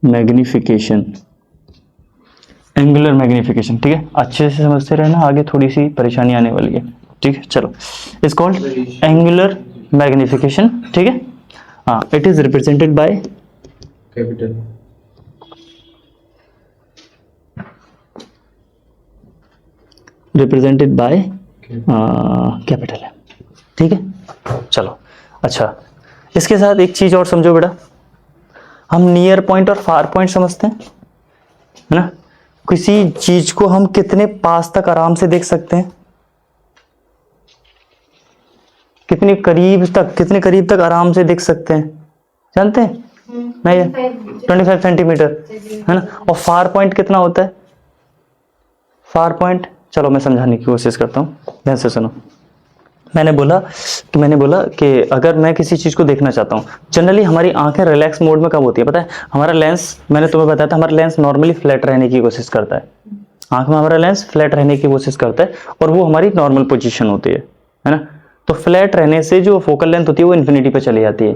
magnification. ठीक है, अच्छे से समझते रहना, आगे थोड़ी सी परेशानी आने वाली है। ठीक है, चलो, इज कॉल्ड एंगुलर मैग्निफिकेशन। ठीक है, हाँ, it is represented by capital represented by capital है। ठीक है, चलो, अच्छा, इसके साथ एक चीज और समझो बेटा, हम नियर पॉइंट और फार पॉइंट समझते हैं, है ना, किसी चीज को हम कितने पास तक आराम से देख सकते हैं, कितने करीब तक आराम से देख सकते हैं, जानते हैं, नहीं, 25 सेंटीमीटर, है ना, और फार पॉइंट कितना होता है, फार पॉइंट, चलो मैं समझाने की कोशिश करता हूँ, ध्यान से सुनो। मैंने बोला कि अगर मैं किसी चीज को देखना चाहता हूँ, जनरली हमारी आंखें रिलैक्स मोड में कब होती है पता है, हमारा लेंस, मैंने तुम्हें बताया था, हमारा लेंस नॉर्मली फ्लैट रहने की कोशिश करता है, आंख में हमारा लेंस फ्लैट रहने की कोशिश करता है और वो हमारी नॉर्मल पोजीशन होती है ना। तो फ्लैट रहने से जो फोकल लेंथ होती है वो इन्फिनिटी पे चली जाती है।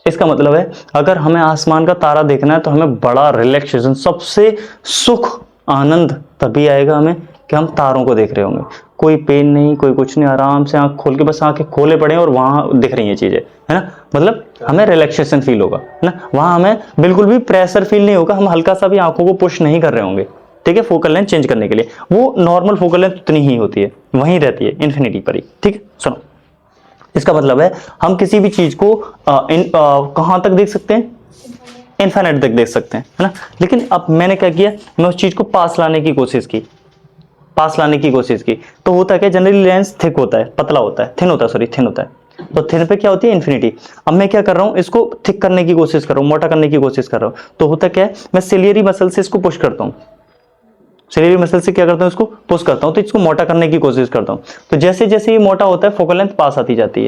इसका मतलब है अगर हमें आसमान का तारा देखना है तो हमें बड़ा रिलैक्सेशन, सबसे सुख आनंद तभी आएगा हमें कि हम तारों को देख रहे होंगे, कोई पेन नहीं, कोई कुछ नहीं, आराम से आंख खोल के, बस आंखें खोले पड़े और वहां दिख रही है चीजें, है ना, मतलब हमें रिलैक्सेशन फील होगा, है ना, वहां हमें बिल्कुल भी प्रेशर फील नहीं होगा, हम हल्का सा भी आंखों को पुश नहीं कर रहे होंगे। ठीक है, फोकल लेंथ चेंज करने के लिए वो नॉर्मल फोकल लेंथ उतनी ही होती है, वहीं रहती है, इन्फिनिटी पर ही। ठीक है, सुनो, इसका मतलब है हम किसी भी चीज को कहां तक देख सकते हैं, इनफाइनाइट तक देख सकते हैं, है ना। लेकिन अब मैंने क्या किया, मैं उस चीज को पास लाने की कोशिश की, तो होता क्या, जनरली लेंस थिक होता है, पतला होता है, थिन होता है, तो थिन पे क्या होती है, इन्फिनिटी। अब मैं क्या कर रहा हूं, इसको थिक करने की कोशिश कर रहा हूं, मोटा करने की कोशिश कर रहा हूं, तो होता क्या है, मैं सिलियरी मसल से इसको पुश करता हूं, सिलियरी मसल से क्या करता हूं, इसको पुश करता हूं, तो इसको मोटा करने की कोशिश करता हूं। तो जैसे जैसे ये मोटा होता है फोकल लेंथ पास आती जाती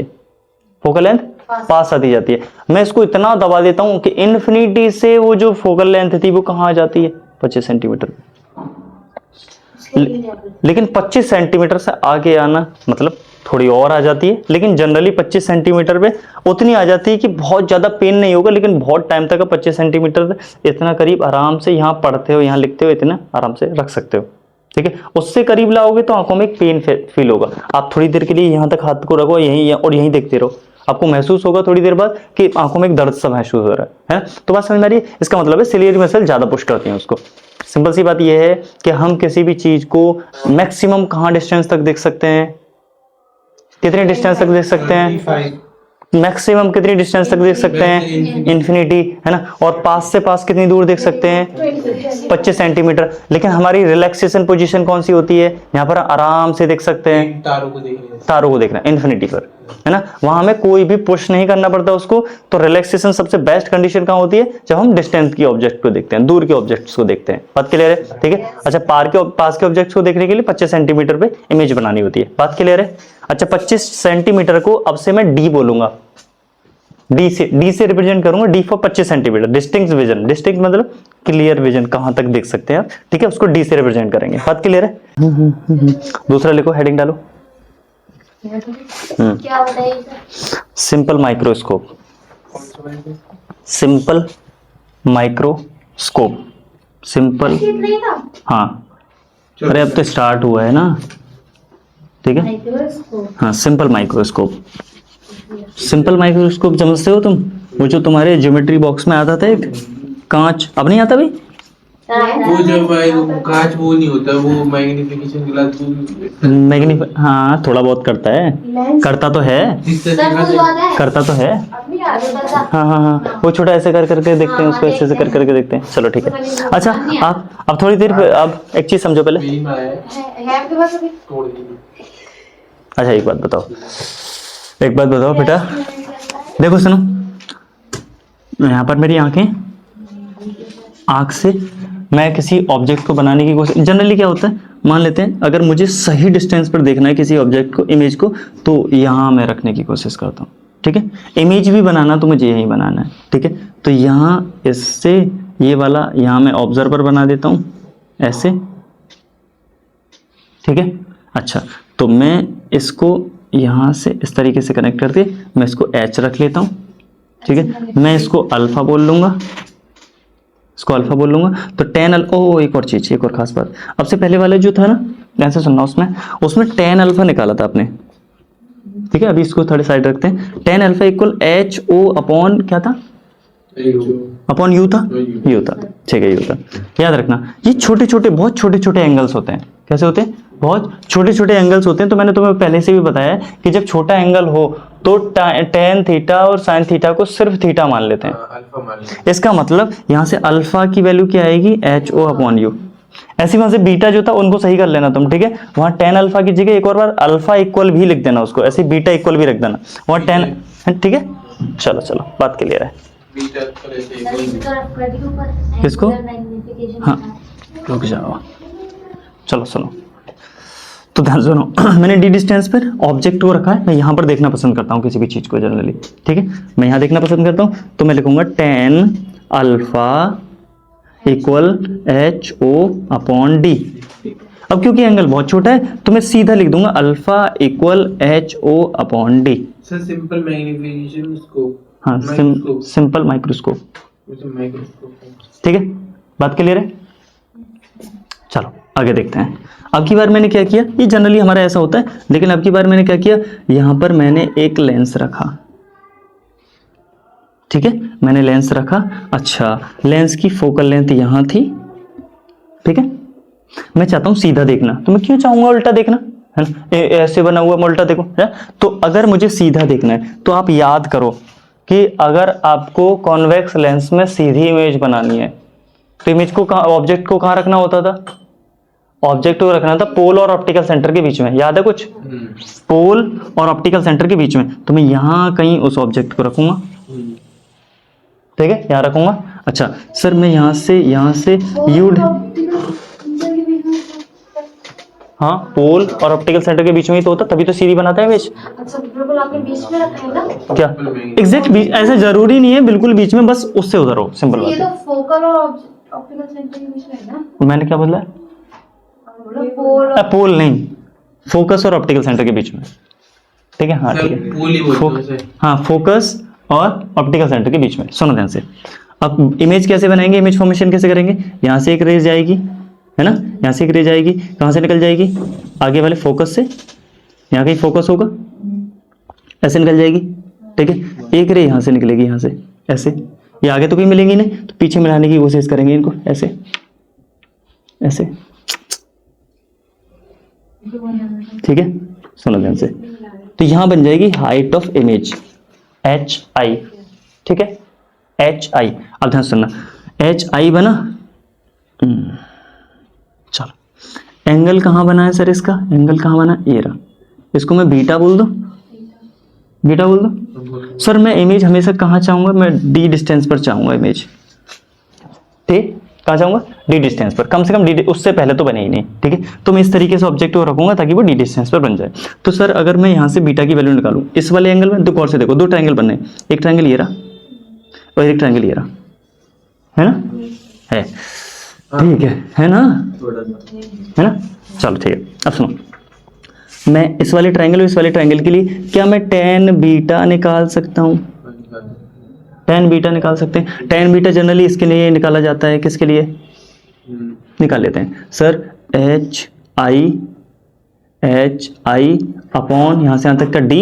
है, मैं इसको इतना दबा देता हूं कि इन्फिनिटी से वो जो फोकल लेंथ थी वो कहां आ जाती है, 25 सेंटीमीटर। लेकिन 25 सेंटीमीटर से आगे आना मतलब थोड़ी और आ जाती है, लेकिन जनरली 25 सेंटीमीटर पे उतनी आ जाती है कि बहुत ज्यादा पेन नहीं होगा, लेकिन बहुत टाइम तक 25 सेंटीमीटर इतना करीब आराम से यहाँ पढ़ते हो, यहाँ लिखते हो, इतना आराम से रख सकते हो। ठीक है, उससे करीब लाओगे तो आंखों में एक पेन फील होगा। आप थोड़ी देर के लिए यहाँ तक हाथ को रखो, यहीं और यहीं देखते रहो, आपको महसूस होगा थोड़ी देर बाद कि आंखों में एक दर्द सा महसूस हो रहा है ना। तो बात समझ में आ रही है, इसका मतलब है सिलियरी मसल ज्यादा पुश करती है उसको। सिंपल सी बात यह है कि हम किसी भी चीज को मैक्सिमम कहां डिस्टेंस तक देख सकते हैं, कितने डिस्टेंस तक देख सकते हैं, मैक्सिमम कितनी डिस्टेंस तक देख सकते हैं, इन्फिनिटी, है ना। और पास से पास कितनी दूर देख सकते हैं, 25 सेंटीमीटर। लेकिन हमारी रिलैक्सेशन पोजीशन कौन सी होती है, यहाँ पर आराम से देख सकते हैं, तारों को देखना, इन्फिनिटी पर। है ना, वहां हमें कोई भी पुश नहीं करना पड़ता उसको। तो रिलैक्सेशन सबसे बेस्ट कंडीशन कहाँ होती है, जब हम डिस्टेंस की ऑब्जेक्ट को देखते हैं, दूर के ऑब्जेक्ट्स को देखते हैं। बात क्लियर है, ठीक है। अच्छा, पास के ऑब्जेक्ट्स को देखने के लिए 25 सेंटीमीटर पे इमेज बनानी होती है। बात क्लियर है। अच्छा, 25 सेंटीमीटर को अब से मैं डी बोलूंगा, डी से रिप्रेजेंट करूंगा, D for 25 centimetre. Distinct vision, distinct मतलब क्लियर विजन, कहां तक देख सकते हैं आप, ठीक है, उसको डी से रिप्रेजेंट करेंगे। बात क्लियर है। दूसरा लिखो, हेडिंग डालो। क्या बताइए सर? सिंपल माइक्रोस्कोप, कौन सा मैंने सिंपल माइक्रोस्कोप, सिंपल, नहीं था हाँ, अरे अब तो स्टार्ट हुआ है ना, ठीक है। माइक्रोस्कोप। हाँ, सिंपल माइक्रोस्कोप। सिंपल माइक्रोस्कोप समझते हो तुम, वो जो तुम्हारे ज्योमेट्री बॉक्स में आता था एक कांच, अब नहीं आता भाई। वो जब भाई वो कांच वो नहीं होता, वो मैग्निफिकेशन ग्लास हाँ, थोड़ा बहुत करता है, करता तो है, करता तो है। हाँ हाँ हाँ, वो छोटा ऐसे कर करके देखते हैं उसको, ऐसे ऐसे कर करके देखते हैं। चलो ठीक है। अच्छा, आप अब थोड़ी देर अब एक चीज समझो पहले। तोड़ दी। अच्छा, एक बात बताओ बेटा, देखो सुनो, यहाँ पर मेरी आंख से मैं किसी ऑब्जेक्ट को बनाने की कोशिश, जनरली क्या होता है, मान लेते हैं अगर मुझे सही डिस्टेंस पर देखना है किसी ऑब्जेक्ट को, इमेज को, तो यहाँ मैं रखने की कोशिश करता हूँ, ठीक है। इमेज भी बनाना तो मुझे यही बनाना है, ठीक है। तो यहाँ इससे ये वाला यहाँ मैं ऑब्जर्वर बना देता हूँ ऐसे, ठीक है। अच्छा, तो मैं इसको यहाँ से इस तरीके से कनेक्ट करके मैं इसको एच रख लेता हूँ, ठीक है। मैं इसको अल्फा बोल लूंगा, इसको अल्फा बोल लूंगा। तो टेन अल्फा, एक और चीज, एक और खास बात, अब से पहले वाले जो था ना, ध्यान से सुनना, उसमें टेन अल्फा निकाला था आपने, ठीक है। अभी इसको थोड़ी साइड रखते हैं। Tan alpha equal H O upon क्या था, अपॉन यू था, यू था, ठीक है, यू था। याद रखना, ये छोटे छोटे, बहुत छोटे छोटे एंगल्स होते हैं। कैसे होते हैं, बहुत छोटे छोटे एंगल्स होते हैं। तो मैंने तुम्हें पहले से भी बताया है कि जब छोटा एंगल हो तो टेन थीटा और साइन थीटा को सिर्फ थीटा मान लेते हैं। अल्फा मान लेते इसका मतलब यहाँ से अल्फा की वैल्यू क्या आएगी, एच ओ अपॉन यू। ऐसी वहां से बीटा जो था उनको सही कर लेना तुम, ठीक है। वहां टेन अल्फा की जगह एक और बार अल्फा इक्वल भी लिख देना उसको, ऐसे बीटा इक्वल भी रख देना वहां टेन, ठीक है। चलो चलो, बात क्लियर है। किसको? हाँ, रुक जाओ, चलो सुनो, तो ध्यान सुनो। मैंने डी डिस्टेंस पर ऑब्जेक्ट को रखा है, मैं यहाँ पर देखना पसंद करता हूँ किसी भी चीज को जनरली, ठीक है। मैं यहाँ देखना पसंद करता हूँ, तो मैं लिखूंगा tan alpha equal H O upon D. अब क्योंकि एंगल बहुत छोटा है तो मैं सीधा लिख दूंगा alpha equal H O upon D. Sir simple magnification scope, हाँ, सिंपल माइक्रोस्कोप, ठीक है। बात क्लियर है। चलो आगे देखते हैं। अब की बार मैंने क्या किया, ये जनरली हमारा ऐसा होता है, लेकिन अब की बार मैंने क्या किया, यहां पर मैंने एक लेंस रखा, ठीक है, मैंने लेंस रखा। अच्छा, लेंस की फोकल लेंथ यहां थी, ठीक है। मैं चाहता हूं सीधा देखना, तो मैं क्यों चाहूंगा उल्टा देखना, है ना, ऐसे बना हुआ मैं उल्टा देखूं, है? तो अगर मुझे सीधा देखना है तो आप याद करो कि अगर आपको कॉन्वेक्स लेंस में सीधी इमेज बनानी है तो इमेज को कहां, ऑब्जेक्ट को कहां रखना होता था, ऑब्जेक्ट को रखना था पोल और ऑप्टिकल सेंटर के बीच में, याद है कुछ, पोल और ऑप्टिकल सेंटर के बीच में। तो मैं यहां कहीं उस ऑब्जेक्ट को रखूंगा, ठीक है, यहां रखूंगा। अच्छा सर, मैं यहां से यू, हाँ, पोल और ऑप्टिकल सेंटर के बीच में ही तो होता, तभी तो सीधी बनाता है इमेज। अच्छा, बिल्कुल आपने बीच में रखा है ना? क्या एग्जैक्ट बीच, ऐसे जरूरी नहीं है बिल्कुल बीच में, बस उससे उधर हो, सिंपल ये बात तो फोकल और ऑप्टिकल सेंटर के बीच में है ना? है। मैंने क्या बोला, पोल पोल नहीं, फोकस और ऑप्टिकल सेंटर के बीच में, ठीक है। हाँ ठीक है, हाँ, फोकस और ऑप्टिकल सेंटर के बीच में। सुनो ध्यान से, अब इमेज कैसे बनाएंगे, इमेज फॉर्मेशन कैसे करेंगे, यहाँ से एक रेज जाएगी, है ना, यहाँ से एक रेज आएगी, कहाँ से निकल जाएगी, आगे वाले फोकस से, यहाँ कहीं फोकस होगा, ऐसे निकल जाएगी, ठीक है। एक रे यहाँ से निकलेगी, यहाँ से ऐसे, ये आगे तो कहीं मिलेंगी नहीं, तो पीछे मिलाने की कोशिश करेंगे इनको, ऐसे ऐसे, ठीक है। सुनो ध्यान से, तो यहां बन जाएगी height of image H I, ठीक है, एच आई। अब ध्यान सुनना, एच आई बना, चलो एंगल कहां बना है सर, इसका एंगल कहां बना, ये रहा, इसको मैं बीटा बोल दूं, बीटा बोल दो सर। मैं इमेज हमेशा कहाँ चाहूंगा, मैं डी डिस्टेंस पर चाहूंगा इमेज, ठीक, कहाँ चाहूंगा, डी डिस्टेंस पर, कम से कम डी, उससे पहले तो बने ही नहीं, ठीक है। तो मैं इस तरीके से ऑब्जेक्ट को रखूंगा ताकि वो डी डिस्टेंस पर बन जाए। तो सर अगर मैं यहाँ से बीटा की वैल्यू निकालूं इस वाले एंगल में, तो और से देखो दो ट्रायंगल बने, एक ट्रायंगल ये रहा और एक ट्रायंगल ये रहा, है ना, है, ठीक है ना, थोड़ा सा है ना। चलो ठीक है, अब सुनो, मैं इस वाले ट्रायंगल और इस वाले ट्रायंगल के लिए क्या मैं tan बीटा निकाल सकता हूँ, tan बीटा निकाल सकते हैं। tan बीटा जनरली इसके लिए निकाला जाता है, किसके लिए निकाल लेते हैं सर, एच आई अपॉन यहाँ से यहाँ तक का d,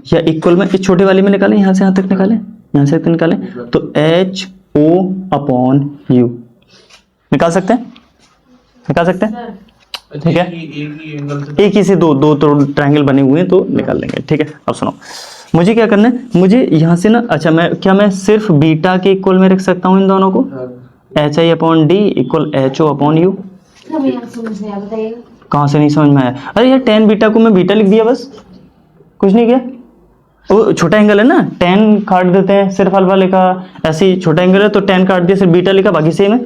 या इक्वल में इस छोटे वाले में निकालें, यहाँ से यहाँ तक निकालें, यहाँ से तक निकालें, तो एच ओ अपॉन यू निकाल सकते हैं, निकाल सकते हैं, ठीक है। एक ही एंगल से एक ही से दो दो तो ट्रायंगल बने हुए हैं तो निकाल लेंगे, ठीक है। अब सुनो, मुझे क्या करना है, मुझे यहाँ से ना, अच्छा मैं सिर्फ बीटा के इक्वल में रख सकता हूँ इन दोनों को, H I upon D equal H O upon U. हमें यहाँ समझ में आया, बताइएगा। कहाँ से नहीं समझ में आया, अरे यार tan बीटा को मैं बीटा लिख दिया बस, कुछ नहीं किया, वो छोटा एंगल है ना, tan काट देते हैं, सिर्फ अल्फा लिखा, ऐसे ही छोटा एंगल है तो tan काट दिया, सिर्फ बीटा लिखा, बाकी सेम है,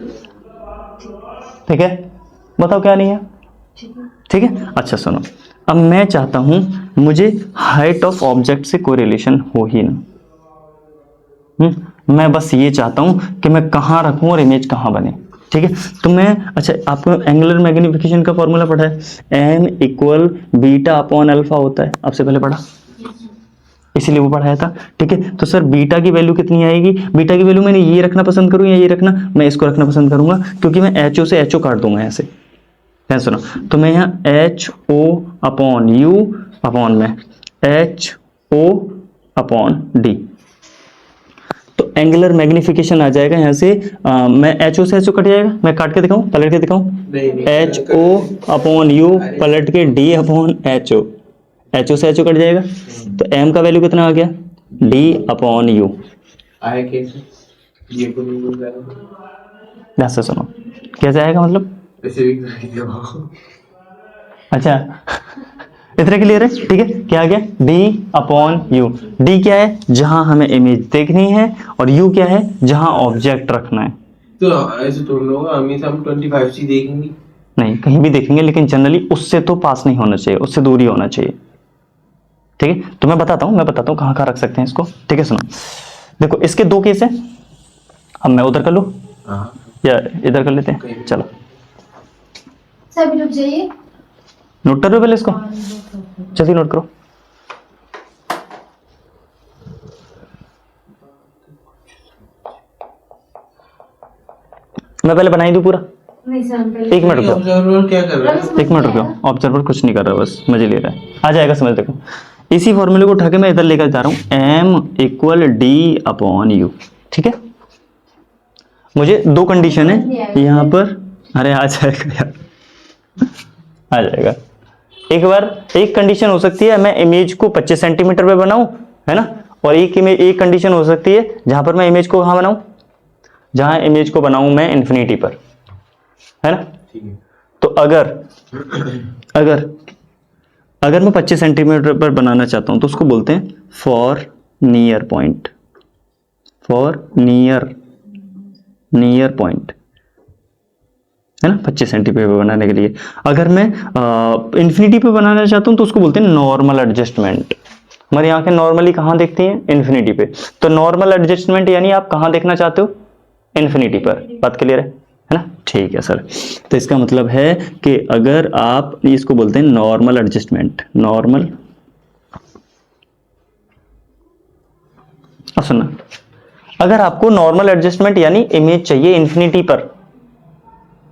ठीक है। बताओ क्या नहीं है, ठीक है। अच्छा सुनो, अब मैं चाहता हूं मुझे हाइट ऑफ ऑब्जेक्ट से कोरिलेशन हो ही ना, मैं बस ये चाहता हूं कि मैं कहां रखूं और इमेज कहां बने, ठीक है। तो मैं, अच्छा आपको एंगुलर मैग्निफिकेशन का फॉर्मूला पढ़ा है, m equal beta upon alpha होता है, आपसे पहले पढ़ा, इसीलिए वो पढ़ाया था, ठीक है। तो सर बीटा की वैल्यू कितनी आएगी, बीटा की वैल्यू मैंने ये रखना पसंद करूं या ये रखना, मैं इसको रखना पसंद करूंगा क्योंकि मैं एच ओ से एच ओ काट दूंगा यहाँ से, ध्यान सुनो। तो मैं यहाँ H O upon U upon में एच ओ अपॉन डी, तो एंगुलर मैग्निफिकेशन आ जाएगा यहाँ से, मैं एच ओ से एच ओ कट जाएगा, मैं काट के दिखाऊं, पलट के दिखाऊं, एच ओ अपॉन यू पलट के D upon H O, H O से एच ओ कट जाएगा, तो एम का वैल्यू कितना आ गया, डी अपॉन यू। आए कैसे, ये को नहीं बोल रहा ध्यान से सुनो, कैसे आएगा मतलब, वैसे भी नहीं दो अच्छा इतना क्लियर है, ठीक है। क्या आ गया, d अपॉन यू, डी क्या है, जहां हमें इमेज देखनी है, और यू क्या है, जहां ऑब्जेक्ट रखना है। तो ऐसे थोड़ा होगा, हमेशा हम 25C देखेंगे, नहीं कहीं भी देखेंगे, लेकिन जनरली उससे तो पास नहीं होना चाहिए, उससे दूर ही होना चाहिए, ठीक है। तो मैं बताता हूँ कहाँ कहाँ रख सकते हैं इसको, ठीक है। सुनो देखो, इसके दो केस है, अब मैं उधर कर लूँ या इधर कर लेते हैं, चलो सर अभी रुक जाइए। नोट करो पहले इसको, जल्दी नोट करो। मैं पहले बना ही दूं पूरा, नहीं सर, हम पहले एक मिनट रुको, ऑब्जर्वर क्या कर रहा है, एक मिनट रुको, ऑब्जर्वर कुछ नहीं कर रहा, बस मजे ले रहा है, आ जाएगा समझ। देखो इसी फॉर्मूले को उठा के मैं इधर लेकर जा रहा हूं, m equal D upon u, ठीक है। मुझे दो कंडीशन है यहाँ पर, अरे आ जाएगा यार, आ जाएगा। एक बार एक कंडीशन हो सकती है मैं इमेज को 25 सेंटीमीटर पे बनाऊं, है ना, और एक कंडीशन हो सकती है जहां पर मैं इमेज को कहां बनाऊं, जहां इमेज को बनाऊं मैं इन्फिनिटी पर, है ना। ठीक है। तो अगर मैं 25 सेंटीमीटर पर बनाना चाहता हूं तो उसको बोलते हैं for near point, for near point, है ना, 25 सेंटीमीटर पे बनाने के लिए। अगर मैं इन्फिनिटी पे बनाना चाहता हूं तो उसको बोलते हैं नॉर्मल एडजस्टमेंट। हमारी आंखें नॉर्मली कहां देखती हैं, इन्फिनिटी पे। तो नॉर्मल एडजस्टमेंट यानी आप कहां देखना चाहते हो, इन्फिनिटी पर। बात क्लियर है ना, ठीक है सर। तो इसका मतलब है कि अगर आप, इसको बोलते हैं नॉर्मल एडजस्टमेंट, नॉर्मल। अब सुनना, अगर आपको नॉर्मल एडजस्टमेंट यानी इमेज चाहिए इन्फिनिटी पर,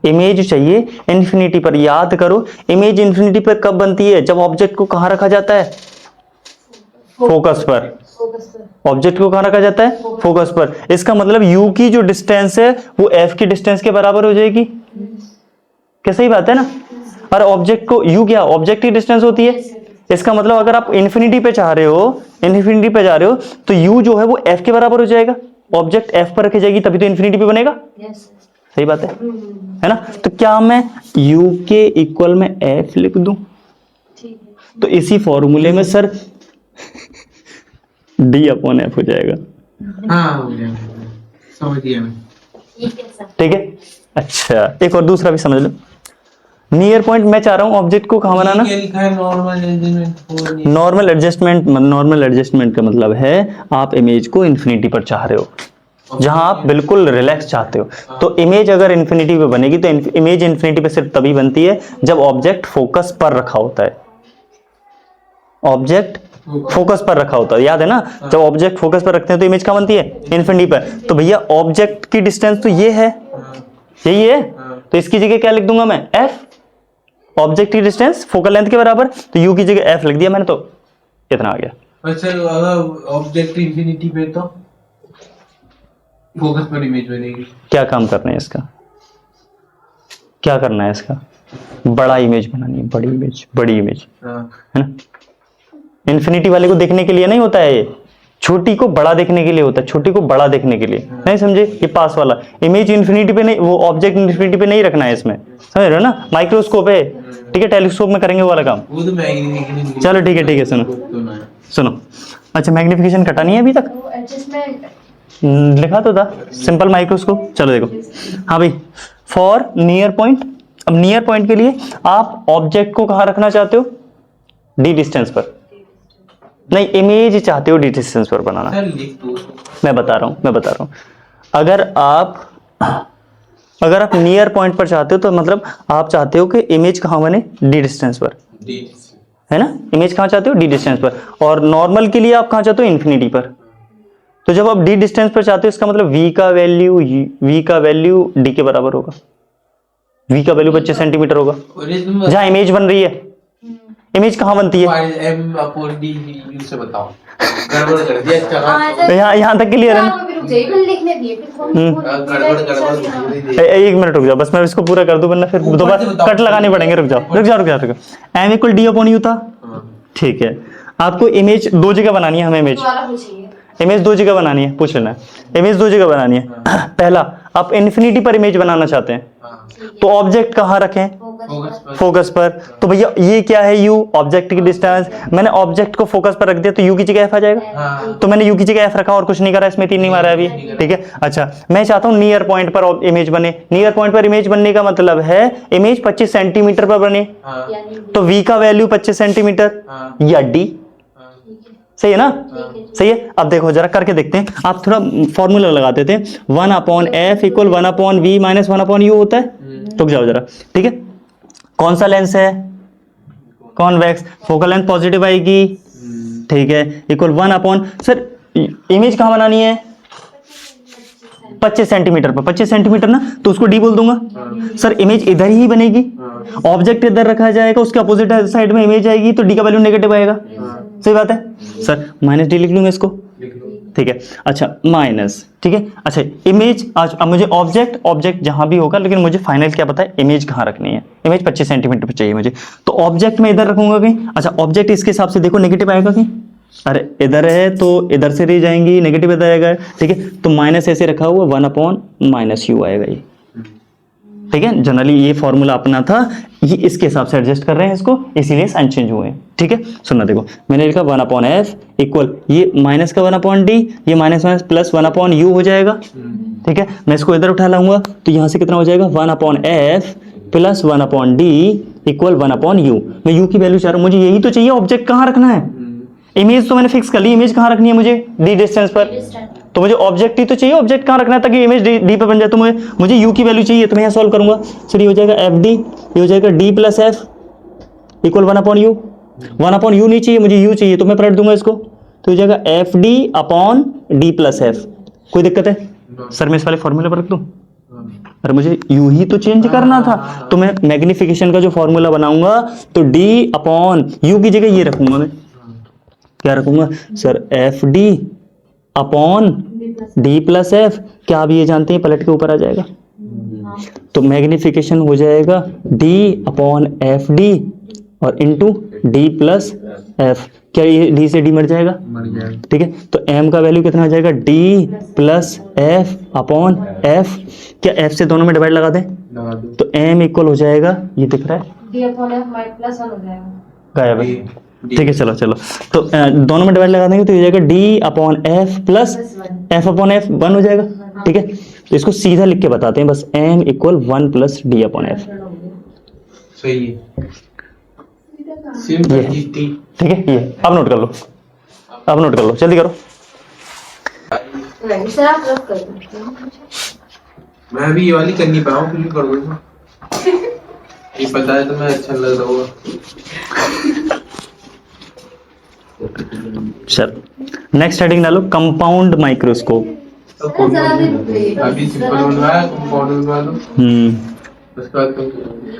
इमेज चाहिए इन्फिनिटी पर, याद करो इमेज इन्फिनिटी पर कब बनती है, जब ऑब्जेक्ट को कहां रखा जाता है, फोकस पर। ऑब्जेक्ट को कहां रखा जाता है, फोकस पर। इसका मतलब u की जो डिस्टेंस है वो f की डिस्टेंस के बराबर हो जाएगी, क्या सही बात है ना। और ऑब्जेक्ट को u क्या, ऑब्जेक्ट की डिस्टेंस होती है। इसका मतलब अगर आप इन्फिनिटी पे चाह रहे हो, इन्फिनिटी पे जा रहे हो, तो u जो है वो f के बराबर हो जाएगा। ऑब्जेक्ट f पर रखी जाएगी तभी तो इन्फिनिटी पे बनेगा, सही बात है ना। तो क्या मैं u के इक्वल में f लिख दूं, तो इसी फॉर्मूले में सर डी अपॉन एफ हो जाएगा। हाँ हो गया, समझ गया मैं। ठीक है सर। ठीक है। अच्छा एक और दूसरा भी समझ लो। नियर पॉइंट मैं चाह रहा हूँ ऑब्जेक्ट को कहाँ बनाना। ये लिखा है नॉर्मल एडजस्टमेंट। नॉर्मल एडजस्टमेंट का मतलब है आप इमेज को इन्फिनिटी पर चाह रहे हो, जहां आप बिल्कुल रिलैक्स चाहते हो। तो इमेज अगर इन्फिनिटी पे बनेगी तो इमेज इन्फिनिटी पे सिर्फ तभी बनती है जब ऑब्जेक्ट फोकस पर रखा होता है। ऑब्जेक्ट फोकस पर रखा होता है, याद है ना। जब ऑब्जेक्ट फोकस पर रखते हैं तो इमेज कहाँ बनती है, इन्फिनिटी पर। तो भैया ऑब्जेक्ट की डिस्टेंस तो ये है, यही है। तो इसकी जगह क्या लिख दूंगा मैं, एफ। ऑब्जेक्ट की डिस्टेंस फोकल लेंथ के बराबर, तो यू की जगह एफ लिख दिया मैंने, तो कितना आ गया। अच्छा अगर ऑब्जेक्ट इंफिनिटी पे तो फोकस पर इमेज बनेगी। क्या काम करना है इसका, क्या करना है इसका, बड़ा इमेज बनानी है, बड़ी इमेज, बड़ी इमेज हाँ है ना। इन्फिनिटी वाले को देखने के लिए नहीं होता है ये, छोटी को बड़ा देखने के लिए होता है, छोटी को बड़ा देखने के लिए। नहीं समझे, ये पास वाला इमेज इन्फिनिटी पे नहीं, वो ऑब्जेक्ट इन्फिनिटी पे नहीं रखना है इसमें, समझ रहे हो ना। माइक्रोस्कोप है, ठीक है, टेलीस्कोप में करेंगे वो वाला काम। वो तो मैग्नीफिकेशन। चलो ठीक है सुनो सुनो। अच्छा मैग्निफिकेशन कटा नहीं है अभी तक, वो एडजस्टमेंट लिखा तो था सिंपल माइक्रोस्कोप। चलो देखो, हाँ भाई, फॉर नियर पॉइंट। अब नियर पॉइंट के लिए आप ऑब्जेक्ट को कहाँ रखना चाहते हो, डी डिस्टेंस पर। नहीं, इमेज चाहते हो डी डिस्टेंस पर बनाना। सर लिख दो। मैं बता रहा हूं अगर आप नियर पॉइंट पर चाहते हो तो मतलब आप चाहते हो कि इमेज कहाँ बने, डी डिस्टेंस पर, है ना। इमेज कहाँ चाहते हो, डी डिस्टेंस पर। और नॉर्मल के लिए आप कहाँ चाहते हो, इन्फिनिटी पर। तो जब आप डी डिस्टेंस पर चाहते हो इसका मतलब v का वैल्यू d के बराबर होगा। v का वैल्यू 25 सेंटीमीटर होगा। जहां इमेज बन रही है, इमेज कहाँ बनती है, एम अपॉन डी यू से बताओ। गड़बड़ कर दिया इसका। तो यहाँ तक क्लियर है ना। फिर रुक जाइए, फिर लिखने दिए, फिर गड़बड़। एक मिनट रुक जाओ बस, मैं इसको पूरा कर दूं वरना फिर दोबारा कट लगाने पड़ेंगे। रुक जाओ। M equal D upon U था, ठीक है। आपको इमेज दो जगह बनानी है, हमें इमेज दो जगह बनानी है, पूछ लेना। इमेज दो जगह बनानी है। पहला, आप इन्फिनिटी पर इमेज बनाना चाहते हैं, तो ऑब्जेक्ट कहाँ रखें, फोकस पर। तो भैया ये क्या है, u, ऑब्जेक्ट की डिस्टेंस। मैंने ऑब्जेक्ट को फोकस पर रख दिया तो u की जगह f आ जाएगा। तो मैंने u की जगह f रखा और कुछ नहीं करा, इसमें 3 नहीं मारा अभी, ठीक है। अच्छा मैं चाहता हूं नियर पॉइंट पर इमेज बने। नियर पॉइंट पर इमेज बनने का मतलब है इमेज 25 सेंटीमीटर पर बने, तो v का वैल्यू 25 सेंटीमीटर या d, सही है ना। सही है। अब देखो जरा करके देखते हैं, आप थोड़ा फॉर्मूला लगाते थे, 1 upon F equal 1 upon we minus 1 upon U होता है। रुक जाओ जरा, ठीक है। कौन सा लेंस है, कॉन्वेक्स, फोकल लेंथ पॉजिटिव आएगी, ठीक है, इक्वल 1 अपॉन, सर इमेज कहाँ बनानी है, 25 सेंटीमीटर पर। 25 सेंटीमीटर ना, तो उसको डी बोल दूंगा। सर इमेज इधर ही बनेगी, ऑब्जेक्ट इधर रखा जाएगा, उसके अपोजिट साइड में इमेज आएगी, तो डी का वैल्यू नेगेटिव आएगा। सही बात है सर, माइनस डी लिख लूंगा इसको, ठीक है। अच्छा माइनस, ठीक है। अच्छा इमेज, आज अब मुझे ऑब्जेक्ट जहां भी होगा, लेकिन मुझे फाइनल क्या पता है, इमेज कहाँ रखनी है। इमेज 25 सेंटीमीटर पर चाहिए मुझे, तो ऑब्जेक्ट में इधर रखूंगा कहीं। अच्छा ऑब्जेक्ट इसके हिसाब से देखो नेगेटिव आएगा कहीं, अरे इधर है तो इधर से रह जाएंगी, नेगेटिव इधर आएगा, ठीक है। तो माइनस ऐसे रखा हुआ 1 अपॉन माइनस यू आएगा ये, ठीक है। जनरली ये फॉर्मूला अपना था, ये इसके हिसाब से एडजस्ट कर रहे हैं इसको, इसीलिए साइन चेंज हुए हैं, ठीक है। सुनना देखो, मैंने लिखा 1 अपॉन एफ इक्वल ये माइनस का 1 अपॉन डी, ये माइनस प्लस 1 अपॉन यू हो जाएगा, ठीक है। मैं इसको इधर उठा लाऊंगा तो यहाँ से कितना हो जाएगा, 1 upon F plus 1 upon D equal 1 upon you. मैं यू की वैल्यू चाह रहा हूँ, मुझे यही तो चाहिए, ऑब्जेक्ट कहाँ रखना है। इमेज तो मैंने फिक्स कर ली, इमेज कहाँ रखनी है मुझे, डी डिस्टेंस पर। तो मुझे ऑब्जेक्ट ही तो चाहिए, ऑब्जेक्ट कहाँ रखना है ताकि इमेज डी पे बन जाए। तो मुझे यू की वैल्यू चाहिए, तो मैं यहाँ सॉल्व करूंगा। सर ये हो जाएगा एफ डी, ये हो जाएगा D plus F equal 1 upon you. 1 upon you नहीं चाहिए, मुझे यू चाहिए, तो मैं पलट दूंगा इसको, तो हो जाएगा F D upon D plus F. कोई दिक्कत है सर, मैं इस वाले फॉर्मूले पर रख दूं। अरे मुझे यू ही तो चेंज करना था, तो मैं मैग्निफिकेशन का जो फॉर्मूला बनाऊंगा तो डी अपॉन यू की जगह ये रखूंगा, मैं क्या रखूंगा sir, F D upon D plus F. क्या आप ये जानते हैं, पलट के ऊपर आ जाएगा, तो मैग्निफिकेशन हो जाएगा डी अपॉन एफ डी और इनटू डी प्लस एफ। क्या ये डी से डी मर जाएगा, ठीक है। तो एम का वैल्यू कितना आ जाएगा, D plus F upon F. क्या एफ से दोनों में डिवाइड लगा दें, तो एम इक्वल हो जाएगा, ये दिख रहा है, डी अपॉन एफ प्लस 1 हो जाएगा, गायब है, ठीक है, चलो चलो, तो दोनों में डिवाइड लगा देंगे तो ये हो जाएगा D upon F plus F upon F 1 हो जाएगा। ठीक है, तो इसको सीधा लिख के बताते हैं बस, M equal 1 plus D upon F. सही है, सिंपल जीती। ठीक है, ये अब नोट कर लो, अब नोट कर लो, जल्दी करो। नहीं सर आप रख कर दो। मैं भी ये वाली कर नहीं पाया हूँ, फिर भी कर दूंगा। ये पता है तो मैं अच्छा लग रहा होगा। चल नेक्स्ट हेडिंग डालो, कंपाउंड माइक्रोस्कोप। अभी सिंपल बनवाया, कंपाउंड बनवा लो। उसके बाद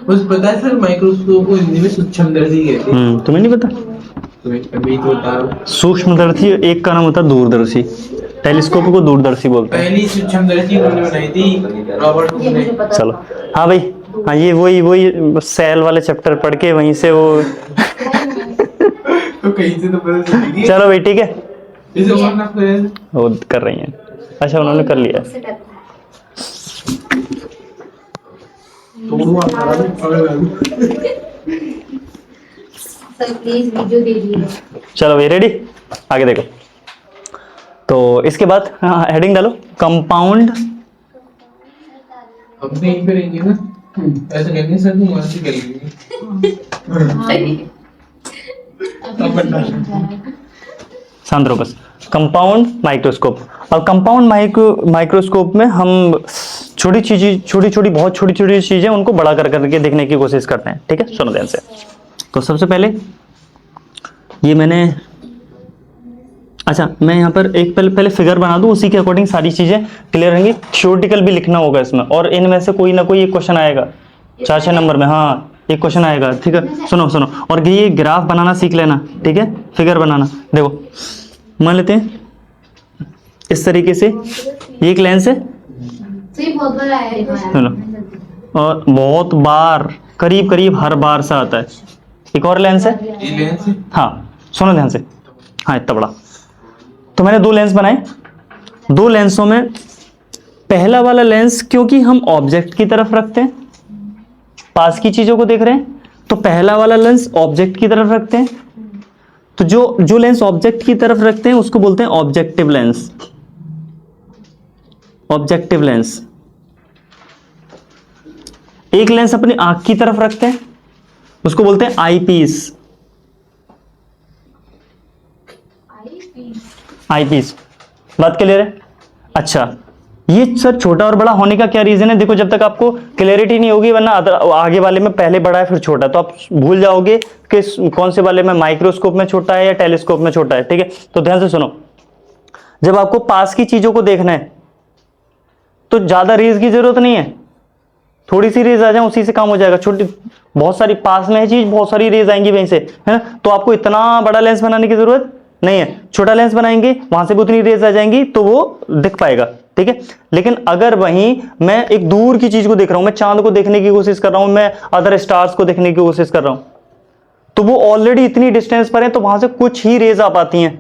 बस पता है सर, माइक्रोस्कोप को हिंदी में सूक्ष्मदर्शी कहते हैं। तुम्हें नहीं पता? तुम्हें अभी तो बता रहा हूँ। सूक्ष्मदर्शी एक का नाम होता है दूरदर्शी, टेलीस्कोप को दूरदर्शी बोलते हैं। पहली सूक्ष्मदर्शी उन्होंने बनाई थी, रॉबर्ट हुक ये ने। मुझे पता चलो था। हाँ भाई, हाँ ये वही सेल वाले चैप्टर पढ़ के वहीं से वो तो कहीं से तो पता चलेगी। चलो भाई ठीक है, इसे और ना करें। वो कर रही हैं। अच्छा उन्होंने कर लिया। उससे डरता तो वो हमारा भी पकड़ लेगा। है। सर प्लीज वीडियो दे दीजिए। चलो भाई रेडी, आगे देखो। तो इसके बाद हेडिंग डालो, कंपाउंड अब नहीं करेंगे ना, ऐसा करेंगे सर, तुम वहां से कर लेंगे। अब बनना शांत रहो बस। Compound microscope. अब कंपाउंड माइक्रोस्कोप में हम छोटी छोटी बहुत छोटी छोटी चीजें उनको बड़ा कर करके देखने की कोशिश करते हैं। ठीक है, सुनो ध्यान से। तो सबसे पहले ये मैंने, अच्छा मैं यहाँ पर एक पहले फिगर बना दूं, उसी के अकॉर्डिंग सारी चीजें क्लियर रहेंगी। थ्योरेटिकल भी लिखना होगा इसमें, और इनमें से कोई ना कोई एक क्वेश्चन आएगा 4-6 नंबर में। हाँ एक क्वेश्चन आएगा। ठीक है, सुनो सुनो, और ये ग्राफ बनाना सीख लेना। ठीक है, फिगर बनाना। देखो मान लेते हैं इस तरीके से, ये एक लेंस है, सही बहुत बड़ा है। सुनो, और बहुत बार करीब करीब हर बार से आता है। एक और लेंस है, ये लेंस है। हाँ सुनो ध्यान से, हाँ इतना बड़ा। तो मैंने 2 लेंस बनाए। 2 लेंसों में पहला वाला लेंस, क्योंकि हम ऑब्जेक्ट की तरफ रखते हैं, पास की चीजों को देख रहे हैं, तो पहला वाला लेंस ऑब्जेक्ट की तरफ रखते हैं। तो जो लेंस ऑब्जेक्ट की तरफ रखते हैं उसको बोलते हैं ऑब्जेक्टिव लेंस। Objective lens. एक लेंस अपनी आंख की तरफ रखते हैं, उसको बोलते हैं आई पीस। आई पीस, बात क्लियर है? अच्छा ये सर छोटा और बड़ा होने का क्या रीजन है? देखो जब तक आपको क्लियरिटी नहीं होगी, वरना आगे वाले में पहले बड़ा है फिर छोटा, तो आप भूल जाओगे कि कौन से वाले में माइक्रोस्कोप में छोटा है या टेलीस्कोप में छोटा है। ठीक है, तो ध्यान से सुनो। जब आपको पास की चीजों को देखना है तो ज्यादा रेज की जरूरत नहीं है, थोड़ी सी रेज आ जाए उसी से काम हो जाएगा। छोटी बहुत सारी पास में है चीज, बहुत सारी रेज आएंगी वहीं से, है ना? तो आपको इतना बड़ा लेंस बनाने की जरूरत नहीं है, छोटा लेंस बनाएंगे, वहां से भी उतनी रेज आ जाएंगी तो वो दिख पाएगा। ठीक है, लेकिन अगर वहीं मैं एक दूर की चीज को देख रहा हूं, मैं चांद को देखने की कोशिश कर रहा हूं, मैं अदर स्टार्स को देखने की कोशिश कर रहा हूं, तो वो ऑलरेडी इतनी डिस्टेंस पर है, तो वहां से कुछ ही रेज आ पाती हैं,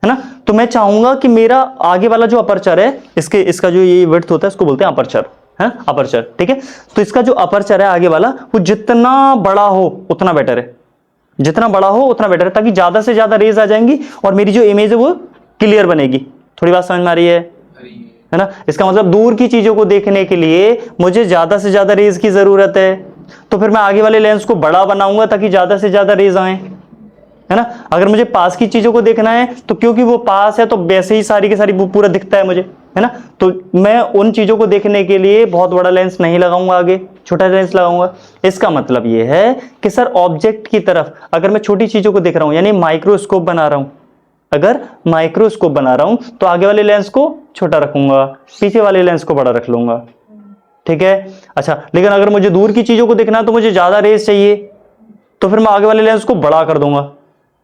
है ना? तो मैं चाहूंगा कि मेरा आगे वाला जो अपर्चर है, इसका जो ये विड्थ होता है इसको बोलते हैं अपर्चर, है अपर्चर। ठीक है, तो इसका जो अपर्चर है आगे वाला, वो जितना बड़ा हो उतना बेटर है, जितना बड़ा हो उतना बेटर है, ताकि ज्यादा से ज्यादा रेज आ जाएंगी और मेरी जो इमेज है वो क्लियर बनेगी। थोड़ी बात समझ में आ रही है ना? इसका मतलब दूर की चीजों को देखने के लिए मुझे ज्यादा से ज्यादा रेज की जरूरत है, तो फिर मैं आगे वाले लेंस को बड़ा बनाऊंगा ताकि ज्यादा से ज्यादा रेज आए, है ना? अगर मुझे पास की चीजों को देखना है तो क्योंकि वो पास है तो वैसे ही सारी की सारी वो पूरा दिखता है मुझे, है ना? तो मैं उन चीजों को देखने के लिए बहुत बड़ा लेंस नहीं लगाऊंगा, आगे छोटा लेंस लगाऊंगा। इसका मतलब ये है कि सर ऑब्जेक्ट की तरफ अगर मैं छोटी चीजों को देख रहा हूं, यानी माइक्रोस्कोप बना रहा हूं, अगर माइक्रोस्कोप बना रहा हूं तो आगे वाले लेंस को छोटा रखूंगा, पीछे वाले लेंस को बड़ा रख लूंगा। ठीक है, अच्छा लेकिन अगर मुझे दूर की चीजों को देखना है तो मुझे ज्यादा रेज चाहिए, तो फिर मैं आगे वाले लेंस को बड़ा कर दूंगा,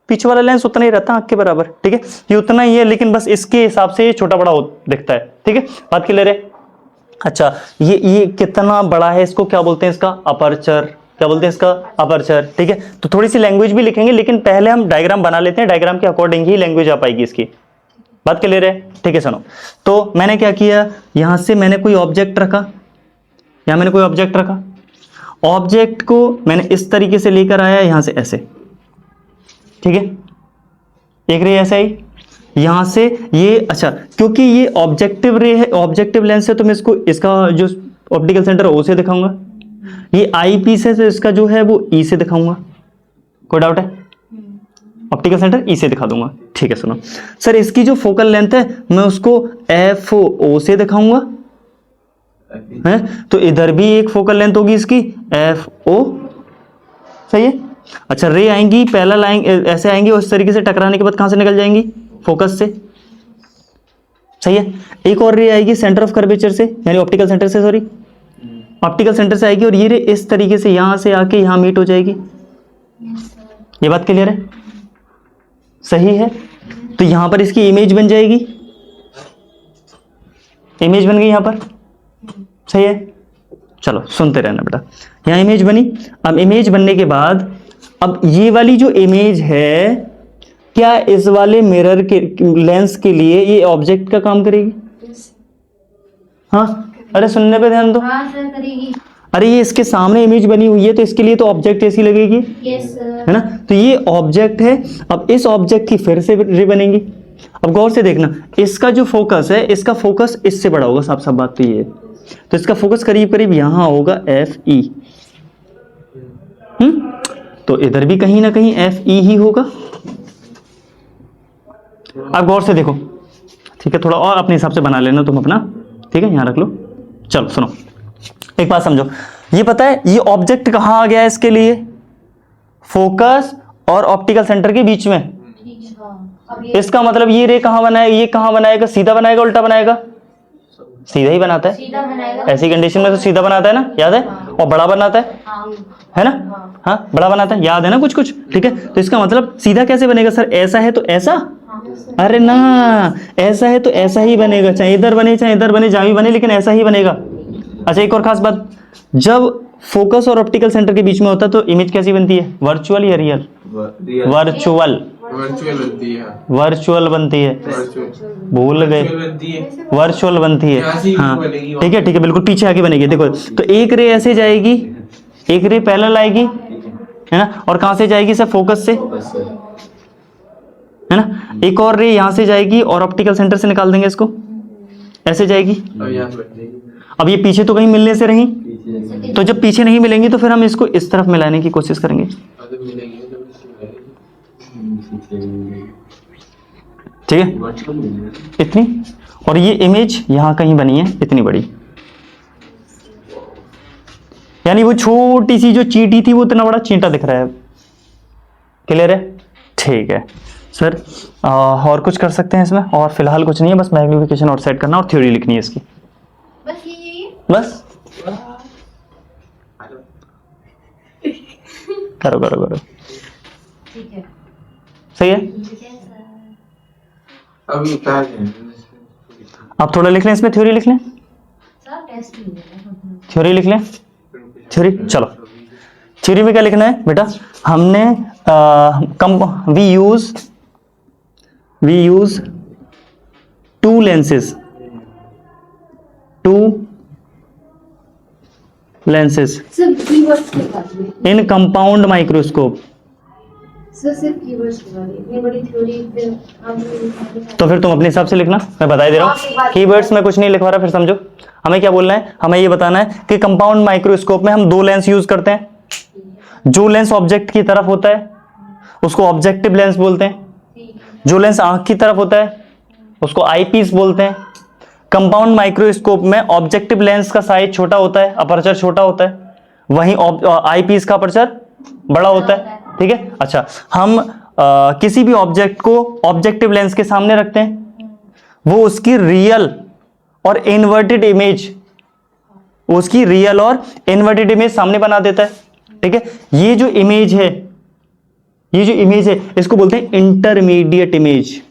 पीछे वाला लेंस उतना ही रहता है आंख के बराबर। ठीक है, ये उतना ही है, लेकिन बस इसके हिसाब से ये छोटा बड़ा दिखता है। ठीक है, बात क्लियर है? अच्छा ये कितना बड़ा है, इसको क्या बोलते हैं? इसका अपर्चर। क्या बोलते हैं? इसका अपर्चर। ठीक है, तो थोड़ी सी लैंग्वेज भी लिखेंगे, लेकिन पहले हम डायग्राम बना लेते हैं, डायग्राम के अकॉर्डिंग ही लैंग्वेज आ पाएगी इसकी। बात क्लियर है? ठीक है, सुनो। तो मैंने क्या किया, यहां से मैंने कोई ऑब्जेक्ट रखा, यहां मैंने कोई ऑब्जेक्ट रखा, ऑब्जेक्ट को मैंने इस तरीके से लेकर आया, यहां से ऐसे, ठीक है, एक रे ऐसे आई यहां से ये, अच्छा क्योंकि ये ऑब्जेक्टिव रे है, ऑब्जेक्टिव लेंस है, तो मैं इसको इसका जो ऑप्टिकल सेंटर है ओ से दिखाऊंगा, ये आई पीस है तो इसका जो है वो ई से दिखाऊंगा, कोई डाउट है? ऑप्टिकल सेंटर ई से दिखा दूंगा, ठीक है। सुनो सर, इसकी जो फोकल लेंथ है मैं उसको एफ ओ से दिखाऊंगा, है तो इधर भी एक फोकल लेंथ होगी इसकी एफ ओ, सही है। अच्छा रे आएंगी, पैरेलल आएंगे, ऐसे आएंगी और इस तरीके से टकराने के बाद कहां से निकल जाएंगी? फोकस से, सही है। एक और रे आएगी सेंटर ऑफ कर्वेचर से, यानी ऑप्टिकल सेंटर से, सॉरी ऑप्टिकल सेंटर से आएगी और ये रे इस तरीके से यहां से आके यहां मीट हो जाएगी। ये बात क्लियर है? सही है। तो यहां पर इसकी इमेज बन जाएगी, इमेज बन गई यहां पर, सही है। चलो सुनते रहना बेटा, यहां इमेज बनी। अब इमेज बनने के बाद अब ये वाली जो इमेज है, क्या इस वाले मिरर के लेंस के लिए ये ऑब्जेक्ट का काम करेगी? हाँ, अरे सुनने पे ध्यान दो। हाँ सर करेगी। अरे ये इसके सामने इमेज बनी हुई है तो इसके लिए तो ऑब्जेक्ट ऐसी लगेगी, यस सर, है ना। तो ये ऑब्जेक्ट है, अब इस ऑब्जेक्ट की फिर से रे बनेगी। अब गौर से देखना, इसका जो फोकस है, इसका फोकस इससे बड़ा होगा, साफ साफ बात तो ये है। तो इसका फोकस करीब करीब यहां होगा एफ ई, तो इधर भी कहीं ना कहीं एफ ई ही होगा। अब गौर से देखो, ठीक है, थोड़ा और अपने हिसाब से बना लेना तुम अपना, ठीक है, यहां रख लो। चलो सुनो, एक बात समझो, ये पता है ये ऑब्जेक्ट कहां आ गया है इसके लिए? फोकस और ऑप्टिकल सेंटर के बीच में। ठीक है। हाँ, अब ये इसका मतलब ये रे कहां बनाएगा, ये कहां बनाएगा? सीधा बनाएगा, उल्टा बनाएगा? सीधा ही बनाता है, सीधा बनाएगा। ऐसी कंडीशन में तो सीधा बनाता है ना, याद है? और बड़ा बनाता है ना? हाँ, बड़ा बनाता है, याद है ना कुछ कुछ, ठीक है। तो इसका मतलब सीधा कैसे बनेगा सर? ऐसा है तो ऐसा? अरे ना, ऐसा है तो ऐसा ही बनेगा, चाहे इधर बने चाहे इधर बने, जहां भी बने, लेकिन ऐसा ही बनेगा। अच्छा एक और खास बात, जब फोकस और ऑप्टिकल सेंटर के बीच में होता है तो इमेज कैसी बनती है? वर्चुअल या रियल? वर्चुअल, वर्चुअल बनती है। वर्चुअल बनती है, भूल गए, बनती है। वर्चुअल बनती है। यहाँ से ही हाँ बनेगी। ठीक है, ठीक है, बिल्कुल पीछे आके बनेगी। देखो तो एक रे ऐसे जाएगी, एक रे पैरेलल आएगी, है ना, और कहां से जाएगी सर? फोकस से, है ना। एक और रे यहां से जाएगी और ऑप्टिकल सेंटर से निकाल देंगे इसको, ऐसे जाएगी। अब यहाँ से बन जाएगी। अब ये पीछे तो कहीं मिलने से रही, तो जब पीछे नहीं मिलेंगी तो फिर हम इसको इस तरफ मिलाने की कोशिश करेंगे, अब मिलेगी तो मिलेगी। ठीक है, इतनी। और ये इमेज यहां कहीं बनी है इतनी बड़ी, यानी वो छोटी सी जो चींटी थी वो इतना बड़ा चींटा दिख रहा है। क्लियर है? ठीक है सर, और कुछ कर सकते हैं इसमें? और फिलहाल कुछ नहीं है, बस मैग्निफिकेशन और सेट करना और थ्योरी लिखनी है इसकी, बस ये बस। करो करो करो, ठीक है। सही है। ठीक है सर। अब ये क्या है? आप थोड़ा लिख लें इसमें, थ्योरी लिख लें, सर टेस्ट ही है। थ्योरी लिख लें, थ्योरी। चलो थ्योरी में क्या लिखना है बेटा? हमने we use two lenses sir keywords के बारे में, इन कंपाउंड माइक्रोस्कोप। सर सिर्फ कीवर्ड्स के बारे में, इतनी बड़ी थ्योरी फिर हम तो फिर तुम अपने हिसाब से लिखना, मैं बता ही दे रहा हूँ। कीवर्ड्स में कुछ नहीं लिखवा रहा, फिर समझो हमें क्या बोलना है। हमें ये बताना है कि कंपाउंड माइक्रोस्कोप में हम दो लेंस यूज करते हैं। जो लेंस ऑब्जेक्ट की तरफ होता है उसको ऑब्जेक्टिव लेंस बोलते हैं, जो लेंस आंख की तरफ होता है उसको आईपीस बोलते हैं। कंपाउंड माइक्रोस्कोप में ऑब्जेक्टिव लेंस का साइज छोटा होता है, अपर्चर छोटा होता है, वहीं आईपीस का अपर्चर बड़ा होता है, ठीक है। अच्छा, हम किसी भी ऑब्जेक्ट को ऑब्जेक्टिव लेंस के सामने रखते हैं, वो उसकी रियल और इन्वर्टेड इमेज सामने बना देता है, ठीक है। ये जो इमेज है इसको बोलते हैं इंटरमीडिएट इमेज।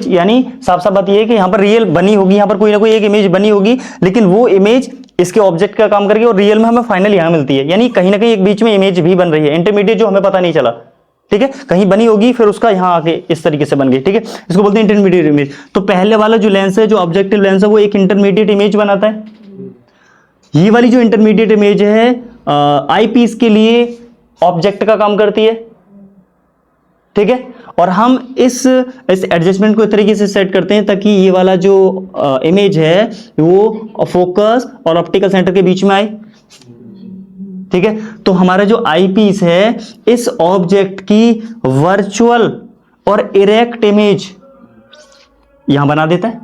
यानी साफ साफ बात यह है कि यहां पर रियल बनी होगी, यहां पर कोई ना कोई एक इमेज बनी होगी, लेकिन वो इमेज इसके ऑब्जेक्ट का काम करेगी और रियल में हमें फाइनल यहां मिलती है। यानी कहीं ना कहीं एक बीच में इमेज भी बन रही है, इंटरमीडिएट, जो हमें पता नहीं चला, ठीक है। कहीं बनी होगी फिर उसका यहां आके इस तरीके से बन गई, ठीक है। इसको बोलते हैं इंटरमीडिएट इमेज। तो पहले वाला जो लेंस है, जो ऑब्जेक्टिव लेंस है, वो एक इंटरमीडिएट इमेज बनाता है। ये वाली जो इंटरमीडिएट इमेज है आई पीस के लिए ऑब्जेक्ट का काम करती है, ठीक है। और हम इस एडजस्टमेंट को इस तरीके से सेट करते हैं ताकि ये वाला जो इमेज है वो फोकस और ऑप्टिकल सेंटर के बीच में आए, ठीक है। तो हमारा जो आई पीस है इस ऑब्जेक्ट की वर्चुअल और इरेक्ट इमेज यहां बना देता है,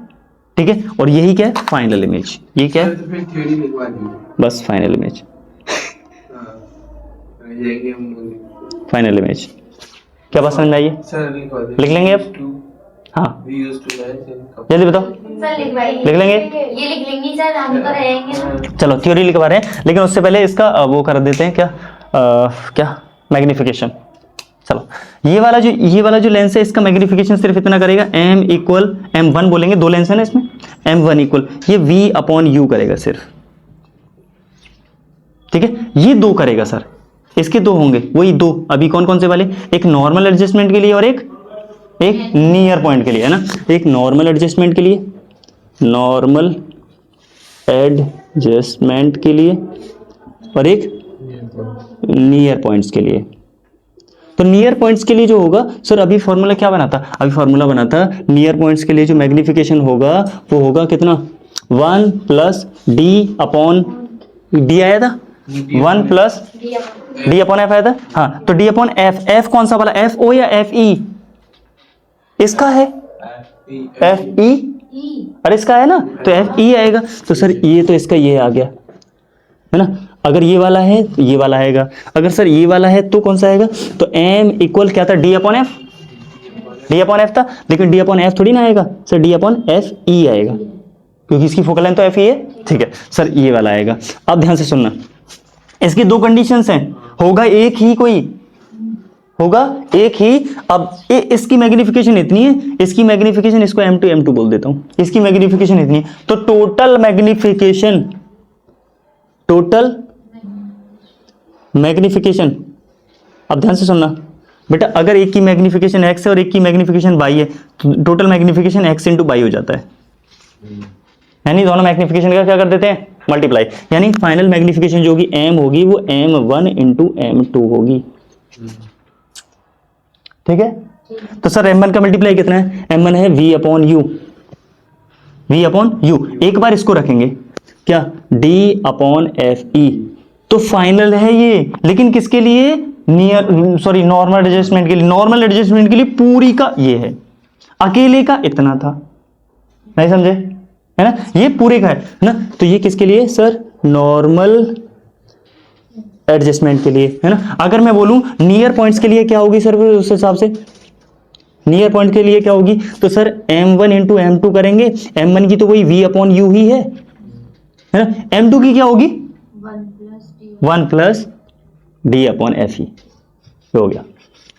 ठीक है। और यही क्या है, फाइनल इमेज। ये क्या है, तो फिर थ्योरी लिखवा दी। बस फाइनल इमेज, जाएंगे हम फाइनल इमेज। क्या बात समझ में आई है? सर लिखवा दे। लिख लेंगे अब? हाँ We used to learn in जल्दी बताओ। सर लिखवाइए। लिख लेंगे? ये लिख लेंगे सर, हम तो रहेंगे ना। चलो थ्योरी लिखवा रहे हैं, लेकिन उससे पहले इसका वो कर देते हैं क्या, क्या मैग्निफिकेशन। चलो ये वाला जो लेंस है इसका मैग्निफिकेशन सिर्फ इतना करेगा, m इक्वल m1 बोलेंगे, दो लेंस है ना इसमें, m1 इक्वल ये v/u करेगा सिर्फ, ठीक है। ये दो करेगा सर, इसके दो होंगे, वही दो। अभी कौन कौन से वाले, एक नॉर्मल एडजस्टमेंट के लिए और एक नियर पॉइंट के लिए, है ना। एक नॉर्मल एडजस्टमेंट के लिए, नॉर्मल एडजस्टमेंट के लिए, और एक नियर पॉइंट्स के लिए। तो नियर पॉइंट्स के लिए जो होगा सर, अभी फॉर्मूला क्या बना था, अभी फॉर्मूला बना था नियर पॉइंट्स के लिए जो मैग्निफिकेशन होगा वो होगा कितना, 1 प्लस डी आया था, 1 प्लस डी अपॉन एफ आया था। हाँ तो डी अपॉन एफ, एफ कौन सा वाला, एफ ओ या एफ ई, इसका है एफ ई, अरे इसका है ना, तो एफ ई आएगा। तो सर ये तो इसका ये आ गया, है ना। अगर ये वाला है तो ये वाला आएगा, अगर सर ये वाला है तो कौन सा आएगा, तो m इक्वल क्या था, D upon F, D upon F था, लेकिन डी अपॉन एफ थोड़ी ना आएगा सर, डी अपॉन एफ ई आएगा, क्योंकि इसकी फोकल लेंथ तो एफ ई है, ठीक है सर। ये वाला आएगा। अब ध्यान से सुनना, इसकी दो कंडीशंस हैं, होगा एक ही, कोई होगा एक ही। अब इसकी मैग्निफिकेशन इतनी है, इसकी मैग्निफिकेशन, इसको m2 बोल देता हूं, इसकी मैग्निफिकेशन इतनी है, तो टोटल मैग्निफिकेशन, अब ध्यान से सुनना बेटा, अगर एक की मैग्निफिकेशन x है और एक की मैग्निफिकेशन y है तो total magnification x into y हो जाता है, यानी दोनों मैग्निफिकेशन का क्या कर देते हैं, मल्टीप्लाई। यानी फाइनल मैग्निफिकेशन जो होगी m होगी वो m1 इंटू m2 होगी, ठीक है। तो सर m1 का मल्टीप्लाई कितना है, m1 है v अपॉन u, एक बार इसको रखेंगे क्या, d अपॉन एफ ई, तो फाइनल है ये, लेकिन किसके लिए, नॉर्मल एडजस्टमेंट के लिए। नॉर्मल एडजस्टमेंट के लिए पूरी का ये है, अकेले का इतना था, नहीं समझे, है ना, ये पूरे का है ना। तो ये किसके लिए सर, नॉर्मल एडजस्टमेंट के लिए, है ना। अगर मैं बोलूं नियर पॉइंट्स के लिए क्या होगी सर, उस हिसाब से नियर पॉइंट के लिए क्या होगी, तो सर m1 इंटू m2 करेंगे, m1 की तो वही v अपॉन u ही है ना, m2 की क्या होगी 1 प्लस डी अपॉन एफ ई, हो गया,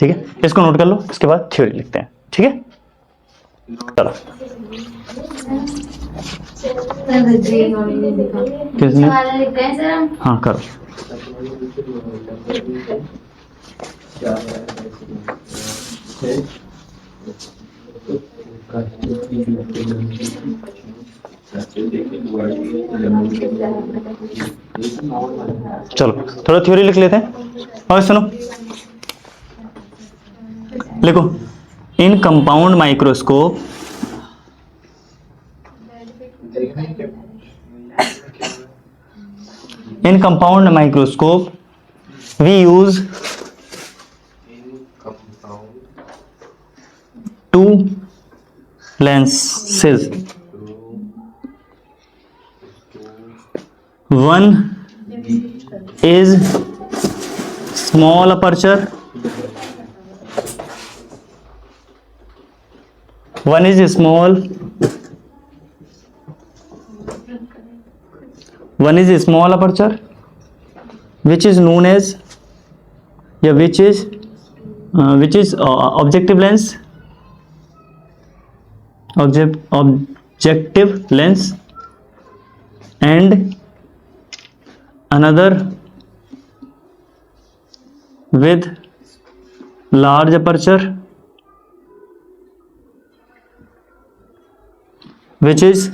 ठीक है। इसको नोट कर लो, इसके बाद थ्योरी लिखते हैं, ठीक है। चलो किसने, वाला लिखते हैं सर हम। हाँ करो। चलो थोड़ा थ्योरी लिख लेते हैं, और सुनो, लिखो, in compound microscope we use two lenses, one is small aperture, one is small aperture, which is known as, which is objective lens, and another with large aperture, which is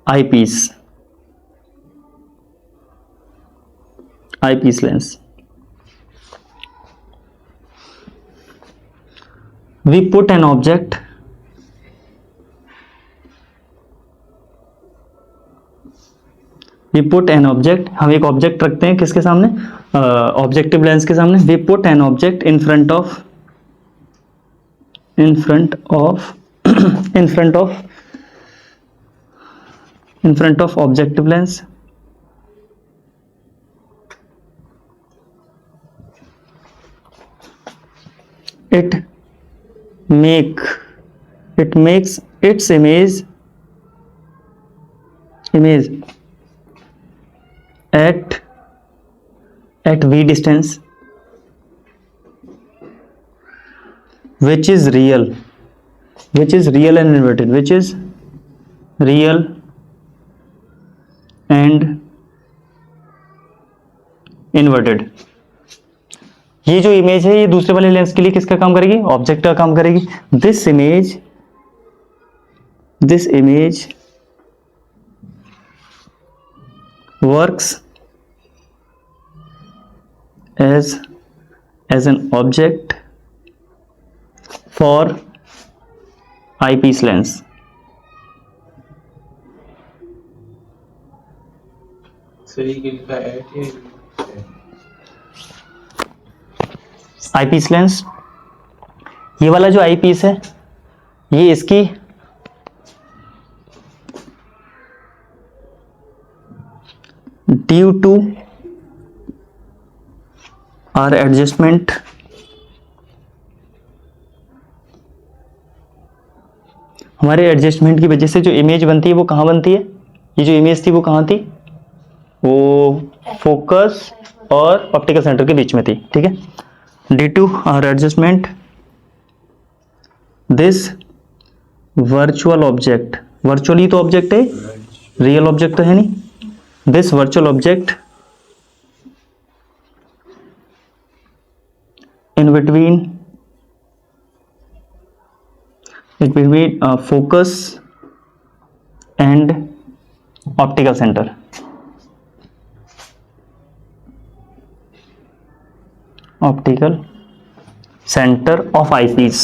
eyepiece lens. We put an object हम एक ऑब्जेक्ट रखते हैं किसके सामने, ऑब्जेक्टिव लेंस के सामने. We put an object in front of objective lens. It makes its image at v distance, which is real and inverted, ये जो इमेज है ये दूसरे वाले लेंस के लिए किसका काम करेगी, ऑब्जेक्ट का काम करेगी. This image works as an object for eyepiece lens. सही के लिखा है आईपीस लेंस. ये वाला जो आईपीस है ये इसकी ड्यू टू आर एडजस्टमेंट हमारे एडजस्टमेंट की वजह से जो इमेज बनती है वो कहाँ बनती है, ये जो इमेज थी वो कहाँ थी, वो फोकस और ऑप्टिकल सेंटर के बीच में थी. ठीक है, due to our adjustment this virtual object, virtually तो ऑब्जेक्ट है, रियल ऑब्जेक्ट तो है नहीं. This virtual object in between focus and optical center. Optical center of eyepiece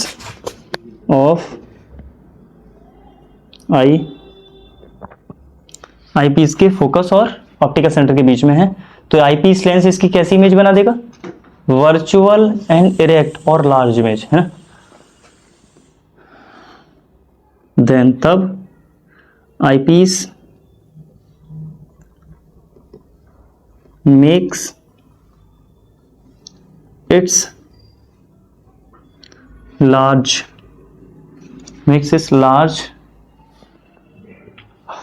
eyepiece के फोकस और ऑप्टिकल सेंटर के बीच में है. तो आईपीस लेंस इसकी कैसी इमेज बना देगा, वर्चुअल एंड इरेक्ट और लार्ज इमेज है ना. देन तब eyepiece makes it's large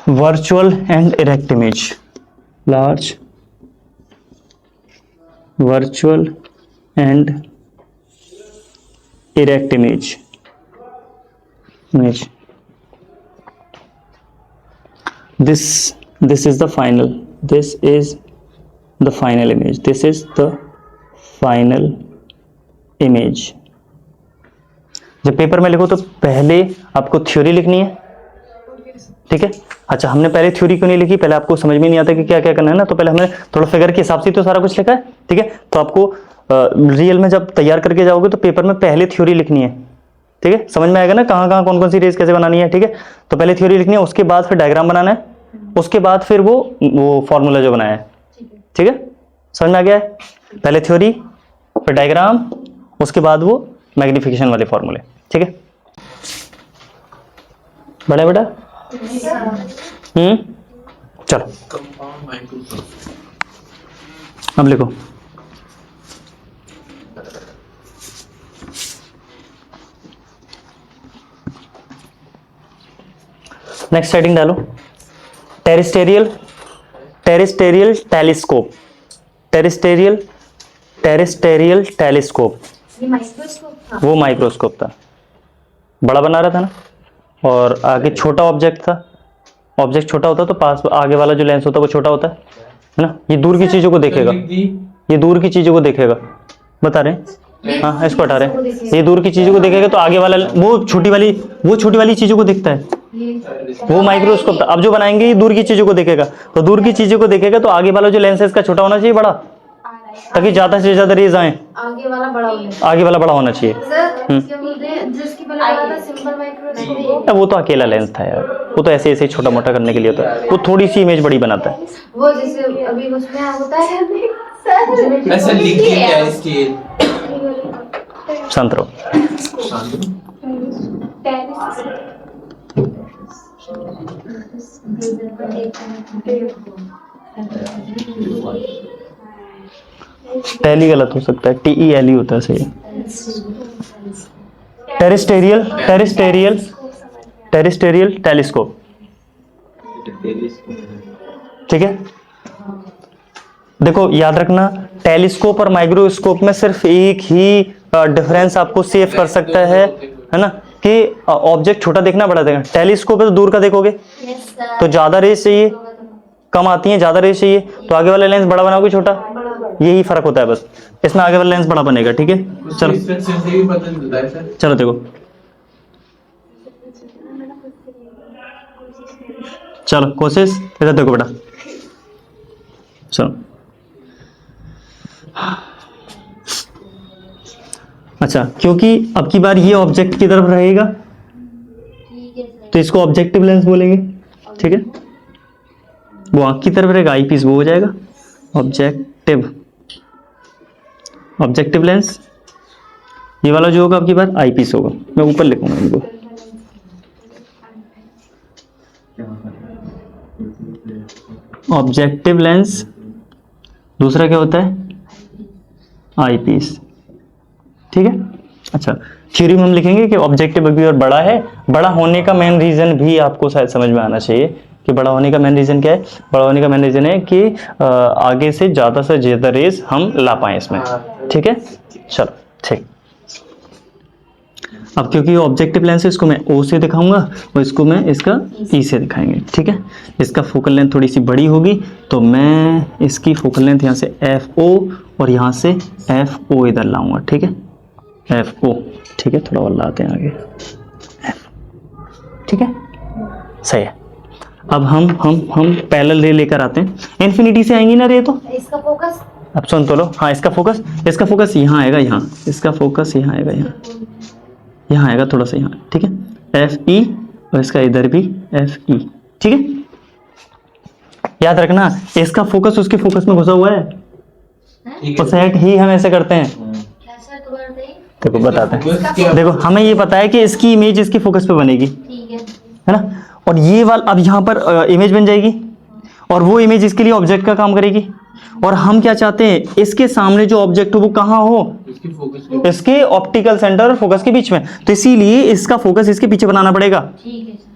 virtual and erect image, large virtual and erect image. This is the final image. This is the final image. जब पेपर में लिखो तो पहले आपको थ्योरी लिखनी है. ठीक है, अच्छा हमने पहले थ्योरी क्यों नहीं लिखी, पहले आपको समझ में नहीं आता कि क्या क्या करना है ना, तो पहले हमने थोड़ा फिगर के हिसाब से तो सारा कुछ लिखा है. ठीक है, तो आपको रियल में जब तैयार करके जाओगे तो पेपर में पहले थ्योरी लिखनी है. ठीक है, समझ में आएगा ना कहाँ कहाँ कौन कौन सी रेस कैसे बनानी है. ठीक है, तो पहले थ्योरी लिखनी है, उसके बाद फिर डायग्राम बनाना है, उसके बाद फिर वो फॉर्मूला जो बनाया है. ठीक है, समझ में आ गया है, पहले थ्योरी फिर डायग्राम उसके बाद वो मैग्निफिकेशन वाले फॉर्मूले. ठीक है, बड़ा बेटा चलो कंपाउंड माइक्रोस्कोप. अब लिखो नेक्स्ट हेडिंग डालो, टेरेस्टेरियल टेलीस्कोप. टेरेस्टेरियल टेलीस्कोप ये माइक्रोस्कोप था, वो माइक्रोस्कोप था, बड़ा बना रहा था ना, और आगे छोटा ऑब्जेक्ट था. ऑब्जेक्ट छोटा होता तो पास आगे वाला जो लेंस होता है वो छोटा होता है ना. ये दूर की चीजों को देखेगा, ये दूर की चीजों को देखेगा, बता रहे हैं. हाँ इसको हटा रहे हैं, ये दूर की चीजों को देखेगा तो आगे वाला वो छोटी वाली चीजों को देखता है. वो माइक्रोस्कोप था। अब जो बनाएंगे ये दूर की चीजों को देखेगा, तो दूर की चीजों को देखेगा तो आगे वाला जो लेंस है इसका छोटा होना चाहिए, बड़ा, ताकि ज्यादा से ज्यादा रेज आए। आगे वाला बड़ा हो गया आगे वाला बड़ा होना चाहिए। सर। क्या बोलते हैं जिसकी पहले बड़ा था सिंपल माइक्रोस्कोप, अब वो तो अकेला लेंस था यार, वो तो ऐसे ऐसे छोटा मोटा करने के लिए होता है, वो थोड़ी सी इमेज बड़ी बनाता है। वो जैसे अभी उसमें होता है ऐसा लिखिए क्या है स्केल? शांत रहो। टेली गलत हो सकता है, TELE होता है सही। टेरिस्टेरियल टेरिस्टेरियल टेरिस्टेरियल टेलीस्कोप, ठीक है। देखो याद रखना, टेलीस्कोप और माइक्रोस्कोप में सिर्फ एक ही डिफरेंस आपको सेव कर सकता है ना, कि ऑब्जेक्ट छोटा देखना बड़ा देखना। टेलीस्कोप है तो दूर का देखोगे, तो ज्यादा रेस चाहिए, कम आती है, ज्यादा रेस चाहिए, तो आगे वाला लेंस बड़ा बनाओगे छोटा, यही फर्क होता है बस। इसमें आगे वाला लेंस बड़ा बनेगा, ठीक है। चलो इंस्ट्रक्शन से भी पता चलता है सर। चलो देखो, चलो कोशिश इधर देखो बेटा, चलो। अच्छा, क्योंकि अब की बार ये ऑब्जेक्ट की तरफ रहेगा तो इसको ऑब्जेक्टिव लेंस बोलेंगे, ठीक है। वो आंख की तरफ रहेगा, आई पीस वो हो जाएगा ऑब्जेक्टिव, ऑब्जेक्टिव लेंस। ये वाला जो होगा अब की बार आई पीस होगा, मैं ऊपर लिखूंगा इनको। ऑब्जेक्टिव लेंस, दूसरा क्या होता है, आई पीस, ठीक है। अच्छा, थ्योरी में हम लिखेंगे कि ऑब्जेक्टिव अभी और बड़ा है। बड़ा होने का मेन रीजन भी आपको शायद समझ में आना चाहिए कि बड़ा होने का मेन रीजन क्या है। बड़ा होने का मेन रीजन है कि आगे से ज्यादा रेस हम ला पाए इसमें, ठीक है। चलो ठीक, अब क्योंकि ऑब्जेक्टिव लेंस है इसको मैं O से दिखाऊंगा और इसको मैं इसका E से दिखाएंगे, ठीक है। इसका फोकल लेंथ थोड़ी सी बड़ी होगी तो मैं इसकी फोकल लेंथ यहाँ से FO और यहाँ से FO इधर लाऊंगा, ठीक है, FO, ठीक है। थोड़ा और लाते हैं आगे, ठीक है, सही है। अब हम पैरेलल रे लेकर आते हैं, इन्फिनिटी से आएंगी ना रे, तो इसका फोकस, अब सुन तो लो। हाँ, इसका फोकस यहाँ आएगा, यहाँ इसका फोकस यहाँ आएगा, यहाँ आएगा थोड़ा सा यहाँ, ठीक है, FE, और इसका इधर भी FE, ठीक है। याद रखना इसका फोकस उसके फोकस में घुसा हुआ है, और सेट ही हम ऐसे करते हैं। देखो बताते हैं, देखो हमें ये पता है कि इसकी इमेज इसकी फोकस पे बनेगी, है ना, और ये वाला अब यहाँ पर इमेज बन जाएगी और वो इमेज इसके लिए ऑब्जेक्ट का काम करेगी। और हम क्या चाहते हैं, इसके सामने जो ऑब्जेक्ट हो वो कहाँ हो, इसके ऑप्टिकल सेंटर और फोकस के बीच में, तो इसीलिए इसका फोकस इसके पीछे बनाना पड़ेगा।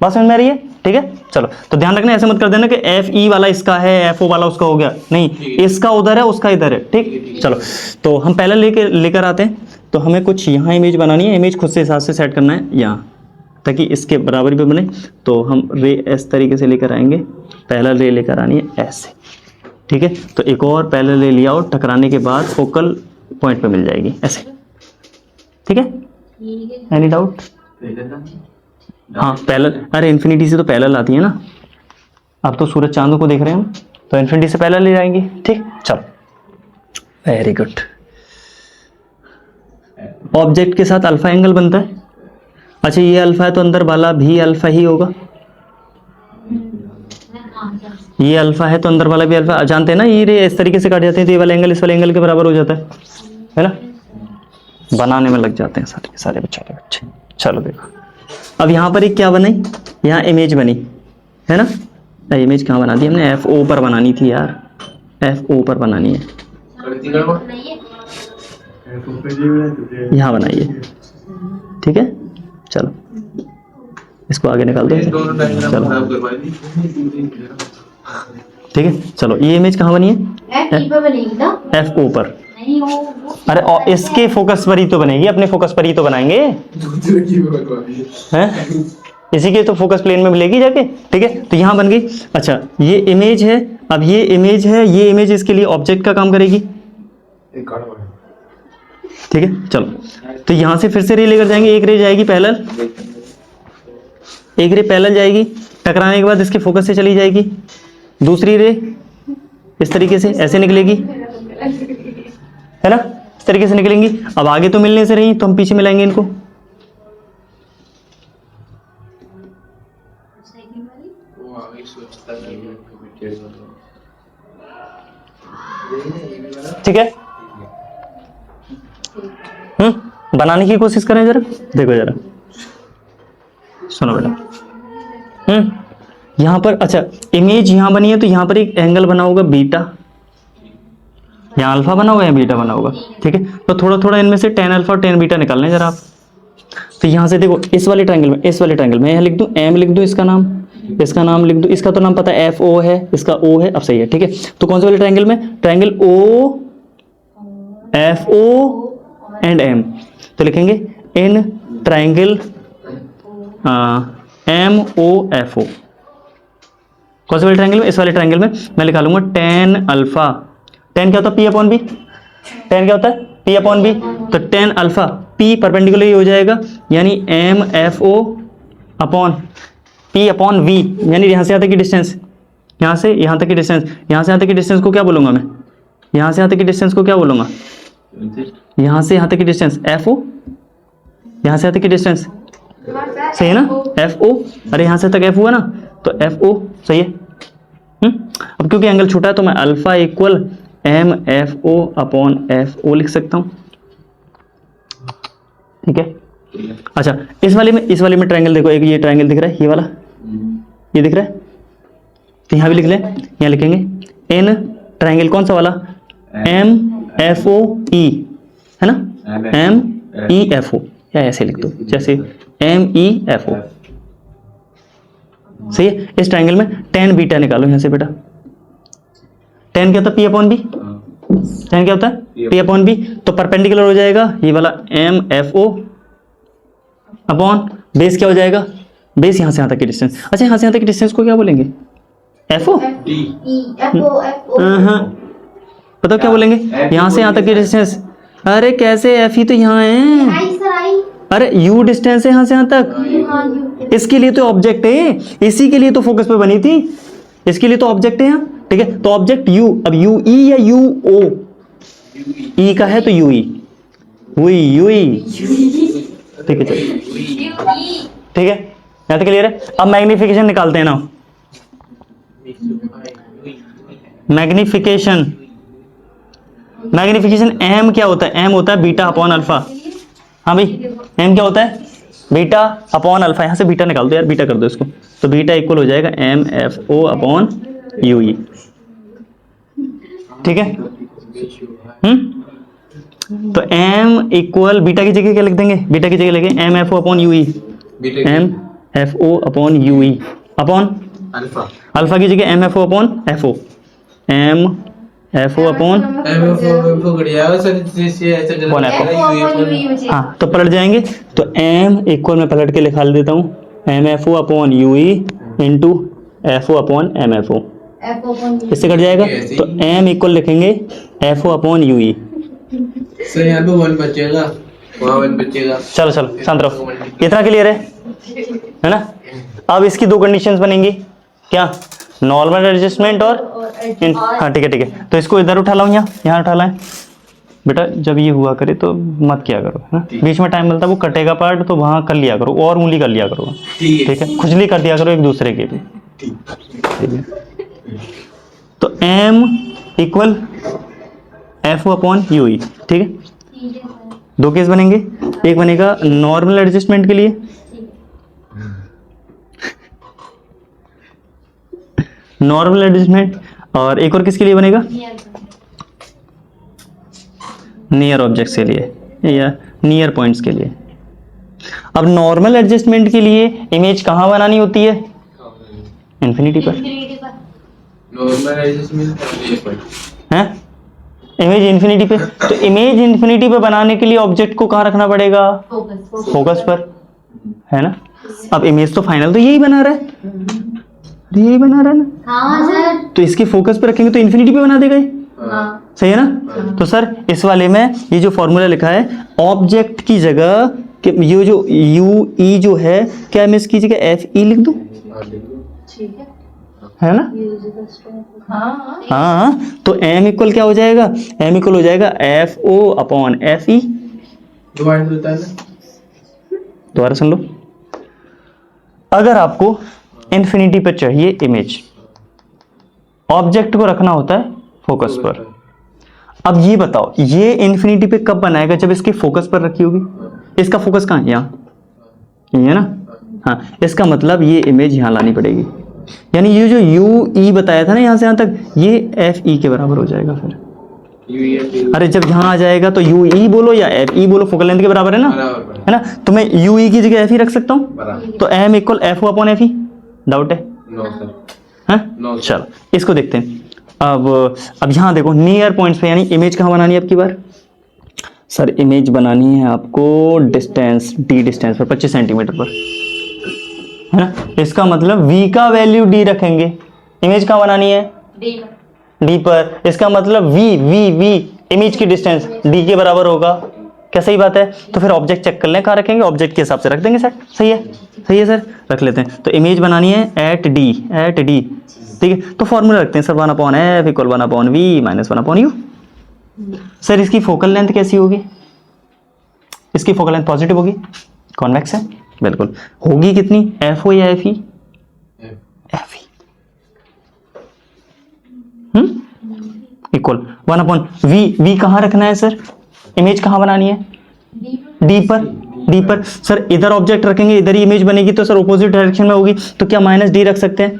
बात समझ में आ रही है, ठीक है। चलो, तो ध्यान रखना, ऐसे मत कर देना कि FE वाला इसका है, FO वाला उसका हो गया, नहीं, इसका उधर है उसका इधर है, ठीक। चलो, तो हम पहले लेकर आते हैं। तो हमें कुछ यहाँ इमेज बनानी है, इमेज खुद से हिसाब से सेट करना है यहाँ, ताकि इसके बराबर भी बने। तो हम रे इस तरीके से लेकर आएंगे, पहला रे लेकर आनी है ऐसे, ठीक है। तो एक और पहले ले लिया और टकराने के बाद फोकल पॉइंट पे मिल जाएगी ऐसे, ठीक है। Any doubt? हाँ, पैरेलल, अरे इन्फिनिटी से तो पैरेलल आती है ना। अब तो सूरज चांदों को देख रहे हैं हम, तो इन्फिनिटी से पैरेलल ले जाएंगे, ठीक। चलो, वेरी गुड। ऑब्जेक्ट के साथ अल्फा एंगल बनता है। अच्छा, ये अल्फा है तो अंदर वाला भी अल्फा ही होगा। ये अल्फा है तो अंदर वाला भी अल्फा, जानते हैं ना, ये रे इस तरीके से काट जाते हैं तो ये वाला एंगल इस वाले एंगल के बराबर हो जाता है ना। बनाने में लग जाते हैं सारे बच्चे। चलो देखो, अब यहाँ पर एक क्या बनाई, यहाँ इमेज बनी है ना। इमेज कहाँ बना दी हमने, FO पर बनानी थी यार, FO पर बनानी है, यहाँ बनाइए, ठीक है। चलो, इसको आगे निकाल दो, चलो ठीक है। चलो, ये इमेज कहाँ बनी है, FO पर। अरे और इसके फोकस पर ही तो बनेगी, अपने फोकस पर ही तो बनाएंगे हैं, इसी के तो फोकस प्लेन में मिलेगी जाके, ठीक है। तो यहाँ बन गई। अच्छा, ये इमेज है, अब ये इमेज है, ये इमेज इसके लिए ऑब्जेक्ट का काम करेगी, ठीक है। चलो, तो यहाँ से फिर से रे लेकर जाएंगे, एक रे जाएगी पैरेलल, एक रे पैरेलल जाएगी, टकराने के बाद इसके फोकस से चली जाएगी, दूसरी रे इस तरीके से ऐसे निकलेगी, है ना, इस तरीके से निकलेंगी। अब आगे तो मिलने से रही, तो हम पीछे मिलाएंगे इनको। वो आगे सोचता नहीं है। ठीक है, बनाने की कोशिश करें जरा, देखो जरा, सुनो बेटा। यहाँ पर अच्छा इमेज यहाँ बनी है, तो यहाँ पर एक एंगल बना होगा बीटा, यहाँ अल्फा बना होगा या बीटा बना होगा, ठीक है। तो थोड़ा थोड़ा इनमें से tan अल्फा और tan बीटा निकालना है जरा आप। तो यहाँ से देखो इस वाले ट्रायंगल में यहाँ लिख दूँ m, लिख दूँ इसका नाम लिख दूँ, इसका तो नाम पता है FO है, इसका O है, अब सही है, ठीक है। तो कौन से वाले ट्रायंगल में, triangle O FO and M, तो लिखेंगे इन ट्रायंगल MOFO। कौन से वाले ट्रायंगल में, इस वाले ट्रायंगल में मैं लिखा लूंगा tan अल्फा। tan क्या होता है, P अपॉन B, tan क्या होता है P अपॉन B, तो tan अल्फा P परपेंडिकुलर ही हो जाएगा, यानी MFO upon P upon V, यानी यहाँ से यहाँ तक की डिस्टेंस, यहाँ से यहाँ तक की डिस्टेंस, यहाँ से यहाँ तक की डिस्टेंस को क्या बोलूंगा मैं, यहाँ से यहाँ तक की डिस्टेंस को क्या बोलूंगा, यहाँ से यहाँ तक की डिस्टेंस FO, यहाँ से यहाँ तक की डिस्टेंस सही है ना FO, अरे यहाँ से तक FO है ना, तो FO सही है। अब क्योंकि एंगल छोटा है तो मैं alpha equal MFO upon FO लिख सकता हूँ, ठीक है। अच्छा इस वाले में ट्रायंगल देखो, एक ये ट्रायंगल दिख रहा है, ये वाला ये दिख रहा है, तो यहाँ भी लिख लें, यहाँ लिखेंगे इन ट्रायंगल कौन सा वाला MFOE, है ना, MEFO, या ऐसे लिख दो जैसे MEFO, सही है। इस ट्रायंगल में tan बीटा निकालो यहाँ से बेटा, tan क्या होता है P अपॉन B, tan क्या होता है P अपॉन B, तो परपेंडिकुलर हो जाएगा ये वाला MFO अपॉन बेस क्या हो जाएगा, बेस यहाँ से यहाँ तक की डिस्टेंस। अच्छा यहाँ से यहाँ तक की डिस्टेंस को क्या बोलेंगे, FO, पता क्या बोलेंगे, यहाँ से यहाँ तक की डिस्टेंस, अरे कैसे F ही तो यहाँ है, अरे U डिस्टेंस है यहाँ से यहाँ तक, इसके लिए तो ऑब्जेक्ट है, इसी के लिए तो फोकस पे बनी थी, इसके लिए तो ऑब्जेक्ट है यहाँ, ठीक है। तो ऑब्जेक्ट U, अब UE या UO, E का है तो UE, ठीक है चलिए, ठीक है, यहाँ तक क्लियर है। अब मैग्निफिकेशन निकालते हैं ना, मैग्निफिकेशन M क्या होता है, M होता है बीटा अपॉन अल्फा, हाँ भाई M क्या होता है बीटा अपॉन अल्फा, यहाँ से बीटा निकाल दो यार, बीटा कर दो इसको, तो बीटा इक्वल हो जाएगा MFO अपॉन UE, ठीक है। तो M इक्वल बीटा की जगह क्या लिख देंगे, बीटा की जगह लिखें MFO upon UE, MFO upon UE upon alpha की जगह MFO upon FO, MFO upon हाँ, तो पलट जाएंगे, तो M इक्वल मैं पलट के लिखा देता हूँ MFO upon UE into FO upon MFO, इससे कट जाएगा, तो M इक्वल लिखेंगे FO अपॉन UE, सर यहाँ पे 1 बचेगा, वहाँ 1 बचेगा। चलो शांत रहो, इतना क्लियर है ना। अब इसकी दो कंडीशंस बनेंगी, क्या, नॉर्मल एडजस्टमेंट और हाँ ठीक है, तो इसको इधर उठा लाऊं, यहाँ उठा लाएं बेटा, जब ये हुआ करे तो मत किया करो, है ना, बीच में टाइम मिलता है वो कटेगा पार्ट, तो वहाँ कर लिया करो और उंगली कर लिया करो, ठीक है, खुजली कर दिया करो एक दूसरे के भी, ठीक है। तो M equal FO upon UE, ठीक है। दो केस बनेंगे, एक बनेगा नॉर्मल एडजस्टमेंट के लिए, नॉर्मल एडजस्टमेंट, और एक और किसके लिए बनेगा, नियर ऑब्जेक्ट्स के लिए या नियर पॉइंट्स के लिए। अब नॉर्मल एडजस्टमेंट के लिए इमेज कहाँ बनानी होती है, इन्फिनिटी पर, नॉर्मल एडजस्टमेंट है इमेज इन्फिनिटी पे, तो इमेज इन्फिनिटी पे बनाने के लिए ऑब्जेक्ट को कहाँ रखना पड़ेगा, फोकस पर, है ना। अब इमेज तो फाइनल तो यही बना रहा है, यही बना रहा है ना, हाँ सर, तो इसकी फोकस पे रखेंगे तो इन्फिनिटी पे बना देगा ये, हाँ सही है ना। तो सर इस वाले में ये जो फॉर्मूला लिखा है, ऑब्जेक्ट की जगह कि ये जो यू ई जो है, क्या मैं इसकी जगह एफ ई लिख दूं, ठीक है। है ना? हाँ हाँ, तो एम इक्वल क्या हो जाएगा, एम इक्वल हो जाएगा F O upon F E. Divide होता है ना। दोबारा सुन लो, अगर आपको इन्फिनिटी पे चाहिए इमेज, ऑब्जेक्ट को रखना होता है फोकस पर। अब ये बताओ, ये इन्फिनिटी पे कब बनाएगा, जब इसकी फोकस पर रखी होगी। इसका फोकस कहाँ है, यहाँ, ये है ना? हाँ, इसका मतलब ये इमेज यहाँ लानी पड़ेगी, यानी ये जो यू ई बताया था ना यहाँ से यहाँ तक, ये एफ ई के बराबर हो जाएगा फिर। अरे जब यहाँ आ जाएगा तो यू ई बोलो या एफ ई बोलो, फोकल लेंथ के बराबर है ना, है ना? तो मैं यू ई की जगह एफ ई रख सकता हूँ, तो M equal F O upon F E. Doubt है? No sir. हाँ, चलो इसको देखते हैं। अब यहाँ देखो, नियर पॉइंट्स पे, यानी इमेज कहाँ बनानी है आपकी बार? सर इमेज बनानी है आपको डिस्टेंस, डी डिस्टेंस पर, 25 सेंटीमीटर पर, है ना? इसका मतलब v का वैल्यू d रखेंगे। इमेज कहाँ बनानी है? d पर। इसका मतलब v इमेज की डिस्टेंस d के बराबर होगा। क्या सही बात है? तो फिर ऑब्जेक्ट चेक कर लें, कहाँ रखेंगे, ऑब्जेक्ट के हिसाब से रख देंगे सर। सही है, सही है सर, रख लेते हैं। तो इमेज बनानी है एट d, ठीक है? तो फॉर्मूला रखते हैं sir, 1 upon F equal 1 upon we minus 1 upon U. Sir इसकी फोकल लेंथ कैसी होगी? इसकी फोकल लेंथ पॉजिटिव होगी, कॉन्वेक्स है, बिल्कुल। होगी कितनी, एफ ओ या F E? F E equal 1 upon V कहाँ रखना है सर? इमेज कहाँ बनानी है? डी पर। सर इधर ऑब्जेक्ट रखेंगे, इधर ही इमेज बनेगी, तो सर ऑपोजिट डायरेक्शन में होगी, तो क्या माइनस डी रख सकते हैं?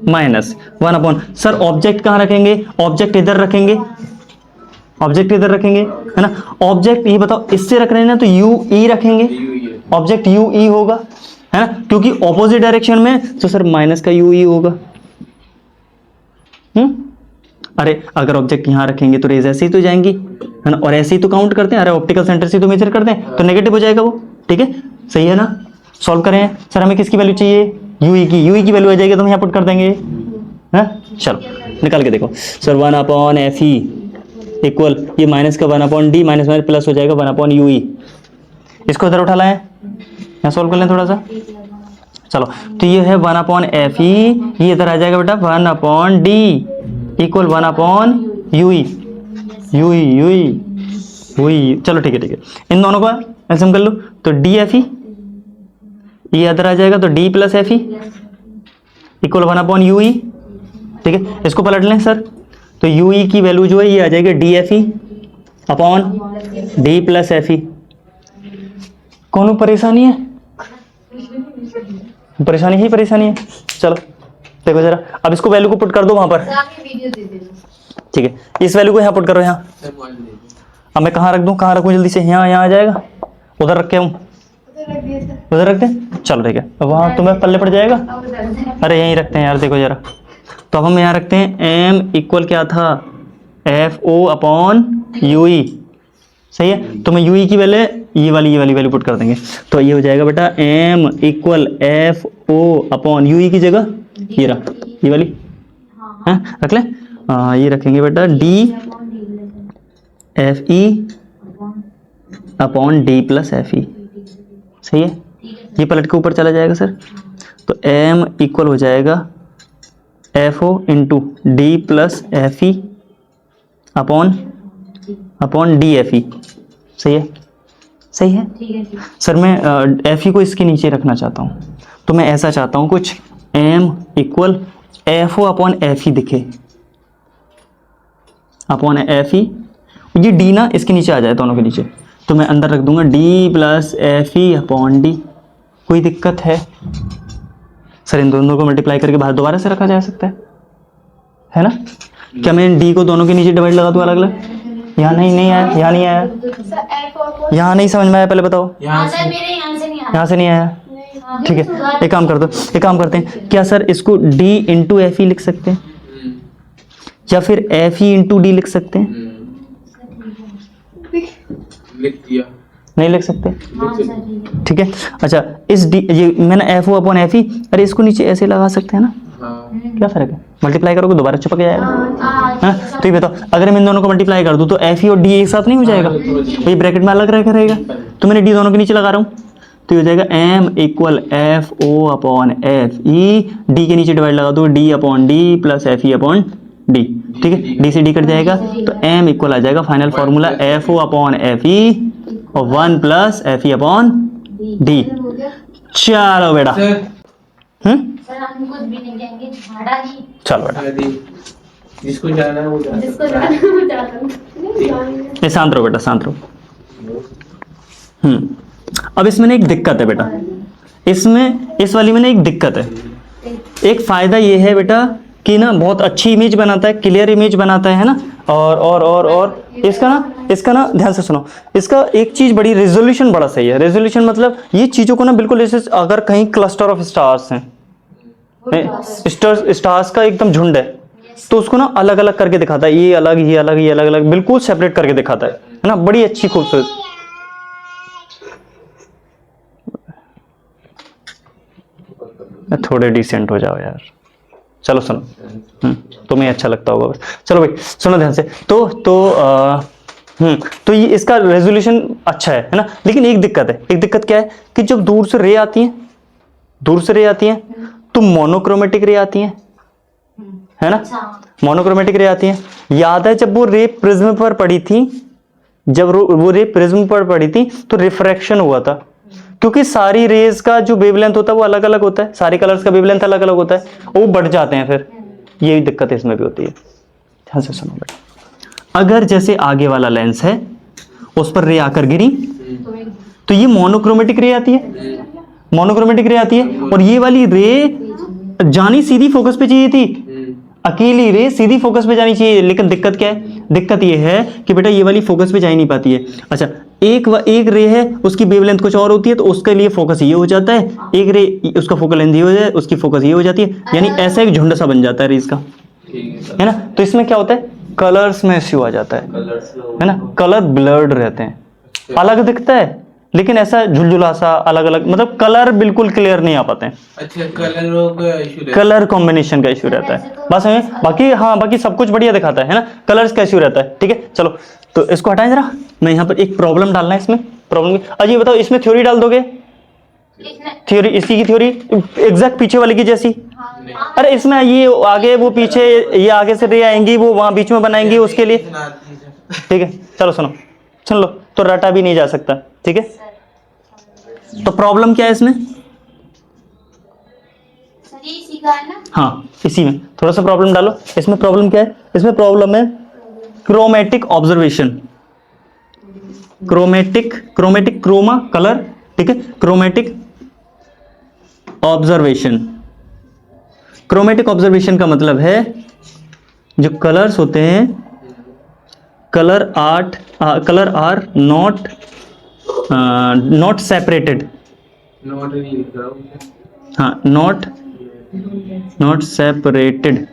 माइनस 1 अपॉन, सर ऑब्जेक्ट कहाँ रखेंगे? ऑब्जेक्ट इधर रखेंगे, ऑब्जेक्ट इधर रखेंगे, है ना? ऑब्जेक्ट ये बताओ, इससे रख रहे हैं ना, तो यू ई रखेंगे, ऑब्जेक्ट यू ई होगा, है ना? क्योंकि ऑपोजिट डायरेक्शन में, तो सर माइनस का यू ई होगा। अरे अगर ऑब्जेक्ट यहाँ रखेंगे तो रेज ऐसे ही तो जाएंगी, है ना? और ऐसे ही तो काउंट करते हैं, अरे ऑप्टिकल सेंटर से तो मेजर करते हैं, तो नेगेटिव हो जाएगा वो, ठीक है? सही है ना? सॉल्व करें सर, हमें किसकी वैल्यू चाहिए? यू ई की वैल्यू आ जाएगी, तो हम यहाँ पुट कर देंगे, है? चलो निकाल के देखो sir, 1 upon F E equal, ये माइनस का 1 upon D, minus minus plus हो जाएगा 1 अपॉन यू ई। इसको इधर उठा लाएं, यहाँ सॉल्व कर लें थोड़ा सा। चलो, तो ये है 1 अपॉन एफ ई, ये इधर आ जाएगा बेटा 1 upon D equal 1 upon U ई। चलो ठीक है, इन दोनों का एलसीएम कर लो, तो डी एफ ई, ये इधर आ जाएगा, तो D plus F E equal 1 upon U ई, ठीक है? इसको पलट लें सर, तो यू ई की वैल्यू जो है ये आ जाएगी D F E upon D plus F ई। कौन परेशानी है? परेशानी ही परेशानी है। चलो देखो जरा, अब इसको वैल्यू को पुट कर दो वहां पर, वीडियो दे देना, ठीक है? इस वैल्यू को यहाँ पुट करो, यहाँ। अब मैं कहाँ रख दूँ, कहाँ रखूँ जल्दी से? यहाँ आ जाएगा, उधर रख के हूँ, उधर रख दें। चलो ठीक है, वहाँ तुम्हें पल्ले पड़ जाएगा। अरे यहीं रखते हैं यार, देखो जरा, तो अब हम यहाँ रखते हैं एम इक्वल क्या था, F O upon U E. सही है, तो मैं यू ई की वैल्यू ये वाली वैल्यू पुट कर देंगे, तो ये हो जाएगा बेटा M equal F O upon U E की जगह ये रहा, ये वाली है, रख ले। ये रखेंगे बेटा D F E upon D plus F E. सही है, ये पलट के ऊपर चला जाएगा सर, तो एम इक्वल हो जाएगा F O into D plus F E upon D F E. सही है, सही है सर। मैं एफ ई को इसके नीचे रखना चाहता हूँ, तो मैं ऐसा चाहता हूँ कुछ M equal F O upon F E दिखे, अपॉन एफ ई, ये डी ना इसके नीचे आ जाए, दोनों के नीचे, तो मैं अंदर रख दूंगा D plus F E upon D. कोई दिक्कत है सर? इन दोनों को मल्टीप्लाई करके बाहर दोबारा से रखा जा सकता है ना? क्या मैं इन डी को दोनों के नीचे डिवाइड लगा दूँ अलग अलग? यहाँ नहीं आया, यहाँ नहीं आया, यहाँ नहीं समझ में आया, पहले बताओ। यहाँ से नहीं आया, ठीक है? एक काम करते हैं, क्या सर इसको डी इंटू एफ ई लिख सकते हैं, या फिर एफ ई इंटू डी लिख सकते हैं? लिख दिया, नहीं लिख सकते, ठीक है? अच्छा, इस डी, ये मैंने F O upon F E, अरे इसको नीचे ऐसे लगा सकते हैं ना? क्या फर्क है? मल्टीप्लाई करोगे दोबारा चिपक जाएगा, हाँ? तो ये बताओ, अगर मैं इन दोनों को मल्टीप्लाई कर दूं तो एफ ई और डी एक साथ नहीं हो जाएगा? तो ये ब्रैकेट में अलग रहेगा, तो मैंने डी दोनों के नीचे लगा रहा हूँ, तो ये हो जाएगा M equal F O upon F E, D के नीचे डिवाइड लगा दो, D upon D plus F E upon D, ठीक है, डी से डी कट जाएगा, तो एम इक्वल आ जाएगा final formula F O upon F E और 1 plus F E upon D. चलो बेटा, सर हम कुछ भी नहीं कहेंगे, झाड़ा ही। चलो बेटा, जिसको जाना है वो जाना। जिसको जाना है वो जाता है। ये शांत रहो बेटा, शांत रहो। अब इसमें ना एक दिक्कत है बेटा, इसमें इस वाली में ना एक दिक्कत है। एक फायदा ये है बेटा कि ना बहुत अच्छी इमेज बनाता है, क्लियर इमेज बनाता है ना, और इसका ना ध्यान से सुनो, इसका एक चीज बड़ी, रेजोल्यूशन बड़ा सही है। रेजोल्यूशन मतलब ये चीजों को ना बिल्कुल ऐसे, अगर कहीं क्लस्टर ऑफ स्टार्स हैं, स्टार्स का एकदम झुंड है, तो उसको ना अलग अलग करके दिखाता है, ये अलग, ये अलग, ये अलग अलग, बिल्कुल सेपरेट करके दिखाता है ना, बड़ी अच्छी खूबसूरत। थोड़े डिसेंट हो जाओ यार, चलो सुनो, तुम्हें अच्छा लगता होगा बस। चलो भाई सुनो ध्यान से, तो ये इसका रेजोल्यूशन अच्छा है ना, लेकिन एक दिक्कत है। एक दिक्कत क्या है कि जब दूर से रे आती है, तो मोनोक्रोमेटिक रे आती है ना, मोनोक्रोमेटिक रे आती है। याद है जब वो रे प्रिज्म पर पड़ी थी, तो रिफ्रैक्शन हुआ था, क्योंकि सारी रेज का जो वेवलेंथ होता है वो अलग अलग होता है, सारे कलर्स का वेवलेंथ अलग अलग होता है, वो बढ़ जाते हैं, फिर यही दिक्कत इसमें भी होती है। ध्यान से सुनो बेटा, अगर जैसे आगे वाला लेंस है, उस पर रे आकर गिरी, तो ये मोनोक्रोमेटिक रे आती है, और ये वाली रे जानी सीधी फोकस पे चाहिए थी, अकेली रे सीधी फोकस पे जानी चाहिए, लेकिन दिक्कत क्या है? दिक्कत ये है कि बेटा ये वाली फोकस पे जा ही नहीं पाती है। अच्छा, एक रे है, उसकी वेवलेंथ कुछ और होती है, तो उसके लिए फोकस ये हो जाता है, एक रे उसका फोकल लेंथ ये हो जाए, उसकी फोकस ये हो जाती है, यानी ऐसा एक झुंड सा बन जाता है रेस का, है ना। तो इसमें क्या होता है, कलर्स में इश्यू आ जाता है ना, कलर ब्लर्ड रहते हैं, अलग दिखता है, लेकिन ऐसा झुलझुला सा अलग अलग, मतलब कलर बिल्कुल क्लियर नहीं आ पाते हैं। अच्छा, कलर कॉम्बिनेशन का इश्यू रहता है बस हमें, बाकी सब कुछ बढ़िया दिखाता है ना, कलर्स का इश्यू रहता है। ठीक है, चलो तो इसको हटाएं जरा, मैं यहाँ पर एक प्रॉब्लम डालना है इसमें, प्रॉब्लम। अजी बताओ, इसमें थ्योरी डाल दोगे? थ्योरी, इसी की थ्योरी एग्जैक्ट पीछे वाले की जैसी। अरे इसमें ये आगे वो पीछे, ये आगे से रे आएंगी, वो वहां बीच में बनाएंगी उसके लिए। ठीक है, चलो सुनो, सुन लो, तो रटा भी नहीं जा सकता। ठीक है, तो प्रॉब्लम क्या है इसमें? हाँ, इसी में थोड़ा सा प्रॉब्लम डालो। इसमें प्रॉब्लम क्या है? इसमें प्रॉब्लम है chromatic observation, chromatic chroma colour, ठीक है, क्रोमेटिक ऑब्जर्वेशन। क्रोमेटिक ऑब्जर्वेशन का मतलब है जो कलर्स होते हैं, कलर आर नॉट सेपरेटेड, हाँ, not separated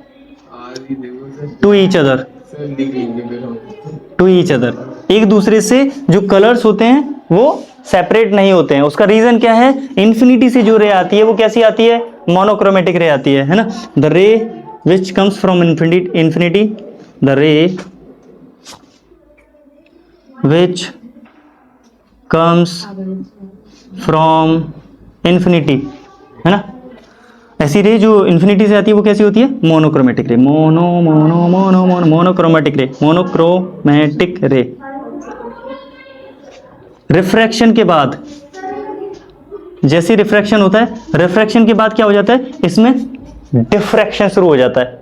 to each other, एक दूसरे से जो कलर्स होते हैं वो सेपरेट नहीं होते हैं। उसका रीजन क्या है? इन्फिनिटी से जो रे आती है वो कैसी आती है? मोनोक्रोमेटिक रे आती है ना। द रे which comes from infinity, the रे विच कम्स फ्रॉम इन्फिनिटी, है ना। ऐसी रे जो इन्फिनिटी से आती है वो कैसी होती है? मोनोक्रोमेटिक रे, मोनोक्रोमेटिक रे। रिफ्रैक्शन के बाद, जैसे रिफ्रैक्शन होता है, रिफ्रैक्शन के बाद क्या हो जाता है? इसमें डिफ्रैक्शन शुरू हो जाता है।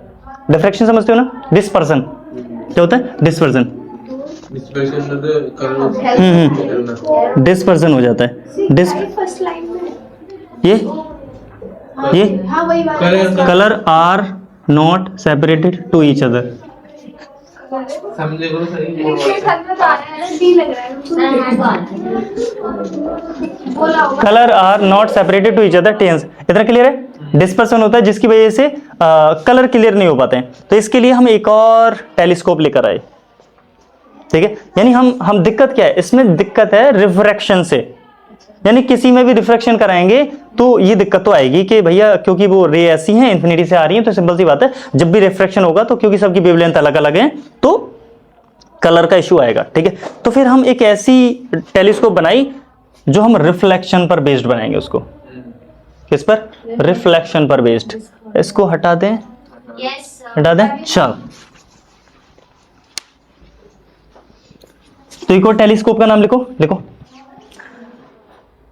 डिफ्रैक्शन समझते हो ना? डिस्पर्सन। क्या होता है? डिस्पर्सन। डिस्पर्सन हो जाता है। ये colour are not separated to each other. Colour are not separated to each other, tense. इतना क्लियर है? डिस्पर्सन होता है जिसकी वजह से कलर क्लियर नहीं हो पाते हैं। तो इसके लिए हम एक और टेलीस्कोप लेकर आए। ठीक है, यानी हम दिक्कत क्या है इसमें? दिक्कत है रिफ्रैक्शन से, यानी किसी में भी रिफ्रैक्शन कराएंगे तो ये दिक्कत तो आएगी कि भैया क्योंकि वो रे ऐसी हैं, इन्फिनिटी से आ रही हैं, तो सिंपल सी बात है जब भी रिफ्रैक्शन होगा तो क्योंकि सबकी वेवलेंथ अलग अलग है तो कलर का इशू आएगा, ठीक है। तो फिर हम एक ऐसी टेलीस्कोप बनाई जो हम रिफ्लेक्शन पर बेस्ड बनाएंगे उसको। किस पर? रिफ्लेक्शन पर बेस्ड। इसको हटा दें, हटा दें, चल। तो एक और टेलीस्कोप का नाम लिखो, लिखो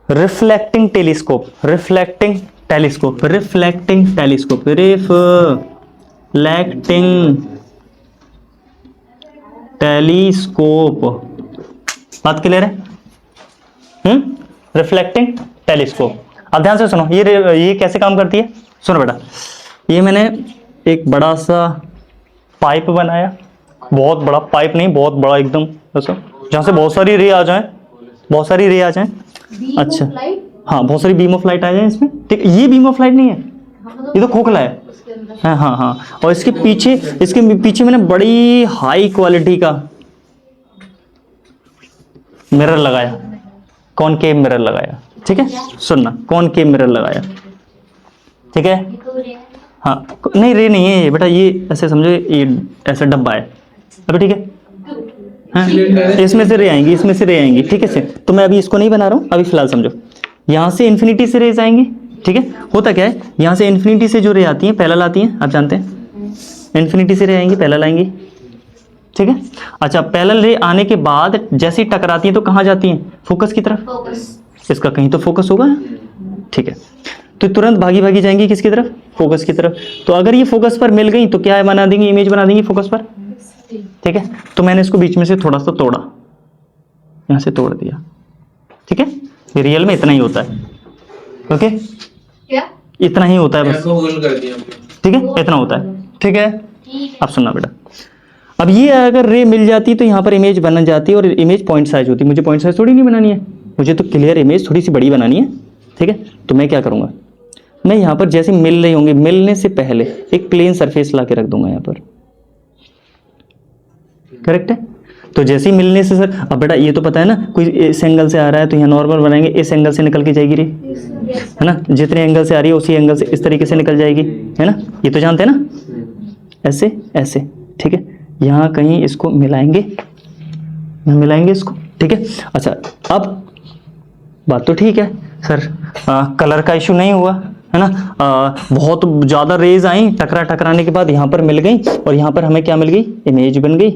reflecting telescope, reflecting telescope, reflecting telescope, reflecting telescope. बात क्लियर है? Reflecting telescope. अब ध्यान से सुनो, ये कैसे काम करती है, सुनो बेटा। ये मैंने एक बड़ा सा पाइप बनाया, बहुत बड़ा पाइप नहीं, बहुत बड़ा एकदम ऐसा, जहां से बहुत सारी रे आ जाए, बहुत सारी रे आ जाए। अच्छा, हाँ, बहुत सारी बीम ऑफ लाइट आ जाए इसमें, ठीक। ये बीम ऑफ लाइट नहीं है, ये तो खोखला है। हाँ हाँ हाँ, और इसके पीछे मैंने बड़ी हाई क्वालिटी का मिरर लगाया, कॉनकेव मिरर लगाया, ठीक है। सुनना, कॉनकेव मिरर लगाया, ठीक है। हाँ, नहीं रे नहीं है ये बेटा, ये ऐसे समझो, ये ऐसा डब्बा है अभी, ठीक है। हाँ, इसमें से रे आएंगी, इसमें से रे आएंगी, ठीक है। तो मैं अभी इसको नहीं बना रहा हूँ, अभी फिलहाल समझो। यहाँ से इन्फिनिटी से रेज आएंगी, ठीक है। होता क्या है, यहाँ से इन्फिनिटी से जो रे आती हैं पैरेलल आती हैं, आप जानते हैं। इन्फिनिटी से रे आएंगी, पैरेलल आएंगी, ठीक है। अच्छा, पैरेलल रे आने के बाद जैसे ही टकराती हैं तो कहाँ जाती हैं? फोकस की तरफ। इसका कहीं तो फोकस होगा, ठीक है। तो तुरंत भागी भागी जाएंगी किसकी तरफ? फोकस की तरफ। तो अगर ये फोकस पर मिल गई तो क्या बना देंगी? इमेज बना देंगी फोकस पर, ठीक है। तो मैंने इसको बीच में से थोड़ा सा तोड़ा, यहां से तोड़ दिया, ठीक है। ये रियल में इतना ही होता है, ओके, क्या इतना ही होता है बस, होल कर दिया, ठीक है, इतना होता है, ठीक है। अब सुनना बेटा, अब ये अगर रे मिल जाती तो यहाँ पर इमेज बन जाती और इमेज पॉइंट साइज होती। मुझे पॉइंट साइज थोड़ी नहीं बनानी है, मुझे तो क्लियर इमेज थोड़ी सी बड़ी बनानी है, ठीक है। तो मैं क्या करूंगा, मैं यहाँ पर जैसे मिल रही होंगी, मिलने से पहले एक प्लेन सरफेस ला के रख दूंगा यहाँ पर, करेक्ट है। तो जैसे ही मिलने से, सर अब बेटा ये तो पता है ना, कोई इस एंगल से आ रहा है तो यहाँ नॉर्मल बनाएंगे, इस एंगल से निकल के जाएगी रे, है ना। जितने एंगल से आ रही है उसी एंगल से इस तरीके से निकल जाएगी, है ना। ये तो जानते हैं ना, ऐसे ऐसे, ठीक है। यहाँ कहीं इसको मिलाएंगे, यहाँ मिलाएंगे इसको, ठीक है। अच्छा, अब बात तो ठीक है सर, कलर का इशू नहीं हुआ, है ना। बहुत ज़्यादा रेज आई, टकराने के बाद यहाँ पर मिल गई और यहाँ पर हमें क्या मिल गई? इमेज बन गई,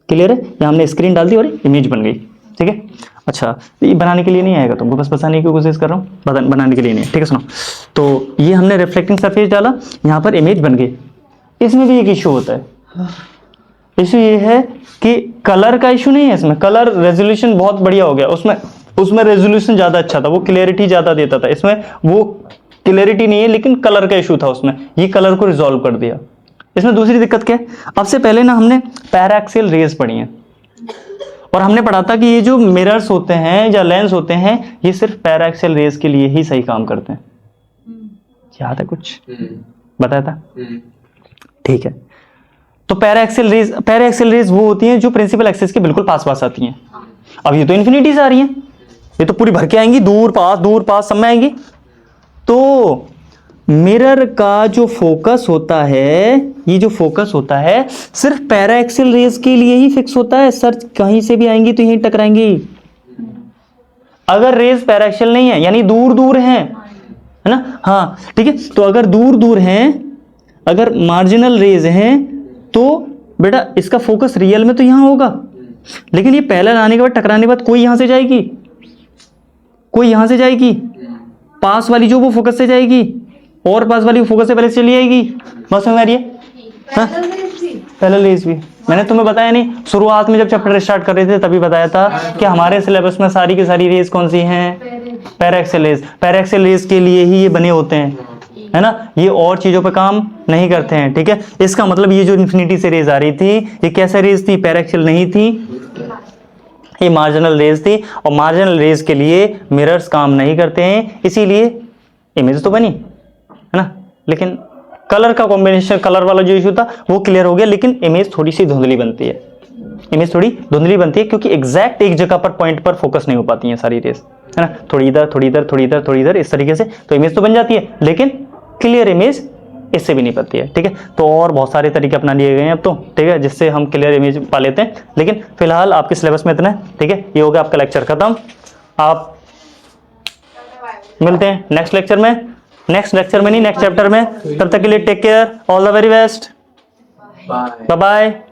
क्लियर है। यहाँ हमने स्क्रीन डाल दी और इमेज बन गई, ठीक है। अच्छा, ये बनाने के लिए नहीं आएगा, तुमको बस बताने की कोशिश कर रहा हूँ, बनाने के लिए नहीं, ठीक है। सुनो, तो ये हमने रिफ्लेक्टिंग सरफेस डाला, यहाँ पर इमेज बन गई। इसमें भी एक इशू होता है, इशू ये है कि कलर का इशू नहीं है इसमें, कलर रेजोल्यूशन बहुत बढ़िया हो गया, उसमें रेजोल्यूशन ज़्यादा अच्छा था, वो क्लियरिटी ज़्यादा देता था। इसमें वो क्लियरिटी नहीं है लेकिन कलर का इशू था उसमें, ये कलर को रिजॉल्व कर दिया। इसमें दूसरी दिक्कत क्या है, अब से पहले ना हमने पैराक्सियल रेज पढ़ी हैं और हमने पढ़ा था कि ये जो मिरर्स होते हैं या लेंस होते हैं ये सिर्फ पैराक्सियल रेज के लिए ही सही काम करते हैं। याद है कुछ बताया था? ठीक है। तो पैराक्सियल रेज वो होती हैं जो प्रिंसिपल एक्सिस के बिल्कुल पास पास आती हैं। अब ये तो इन्फिनिटी से आ रही हैं, ये तो पूरी भर के आएंगी, दूर पास सब में आएंगी। तो मिरर का जो फोकस होता है, ये जो फोकस होता है सिर्फ पैराक्सियल रेज के लिए ही फिक्स होता है। सर कहीं से भी आएंगी तो यहीं टकराएंगी। अगर रेज पैराक्सियल नहीं है यानी दूर दूर हैं, है ना, हाँ ठीक है। तो अगर दूर दूर हैं, अगर मार्जिनल रेज हैं तो बेटा इसका फोकस रियल में तो यहां होगा, लेकिन ये पैरेलल आने के बाद टकराने के बाद कोई यहां से जाएगी, कोई यहां से जाएगी, पास वाली जो वो फोकस से जाएगी और पास वाली फोकस से पहले चली आएगी। बस समझ आ रही है? पैरेलल रेज भी मैंने तुम्हें बताया नहीं, शुरुआत में जब चैप्टर स्टार्ट कर रहे थे तभी बताया था कि हमारे सिलेबस में सारी की सारी रेज कौन सी हैं? Paraxial raise. पैराक्सियल रेज के लिए ही ये बने होते हैं, है ना, ये और चीजों पे काम नहीं करते हैं, ठीक है। इसका मतलब ये जो इन्फिनिटी से रेज आ रही थी ये कैसे रेज थी? पैराक्सियल नहीं थी, ये मार्जिनल रेज थी और मार्जिनल रेज के लिए मिरर्स काम नहीं करते हैं, इसीलिए इमेज तो बनी, है ना। लेकिन कलर का कॉम्बिनेशन, कलर वाला जो इशू था वो क्लियर हो गया, लेकिन इमेज थोड़ी सी धुंधली बनती है, इमेज थोड़ी धुंधली बनती है क्योंकि एग्जैक्ट एक जगह पर पॉइंट पर फोकस नहीं हो पाती है सारी रेज। है ना, थोड़ी इधर थोड़ी इधर थोड़ी इधर थोड़ी इधर, इस तरीके से तो इमेज तो बन जाती है, लेकिन क्लियर इमेज इससे भी नहीं बनती है। ठीक है, तो और बहुत सारे तरीके अपना लिए गए हैं अब तो, ठीक है, जिससे हम क्लियर इमेज पा लेते हैं, लेकिन फिलहाल आपके सिलेबस में इतना है। ठीक है, ये हो गया आपका लेक्चर खत्म। आप मिलते हैं नेक्स्ट लेक्चर में, नेक्स्ट लेक्चर में नहीं, नेक्स्ट चैप्टर में। तब तक के लिए take care, all the very best, bye. Bye bye.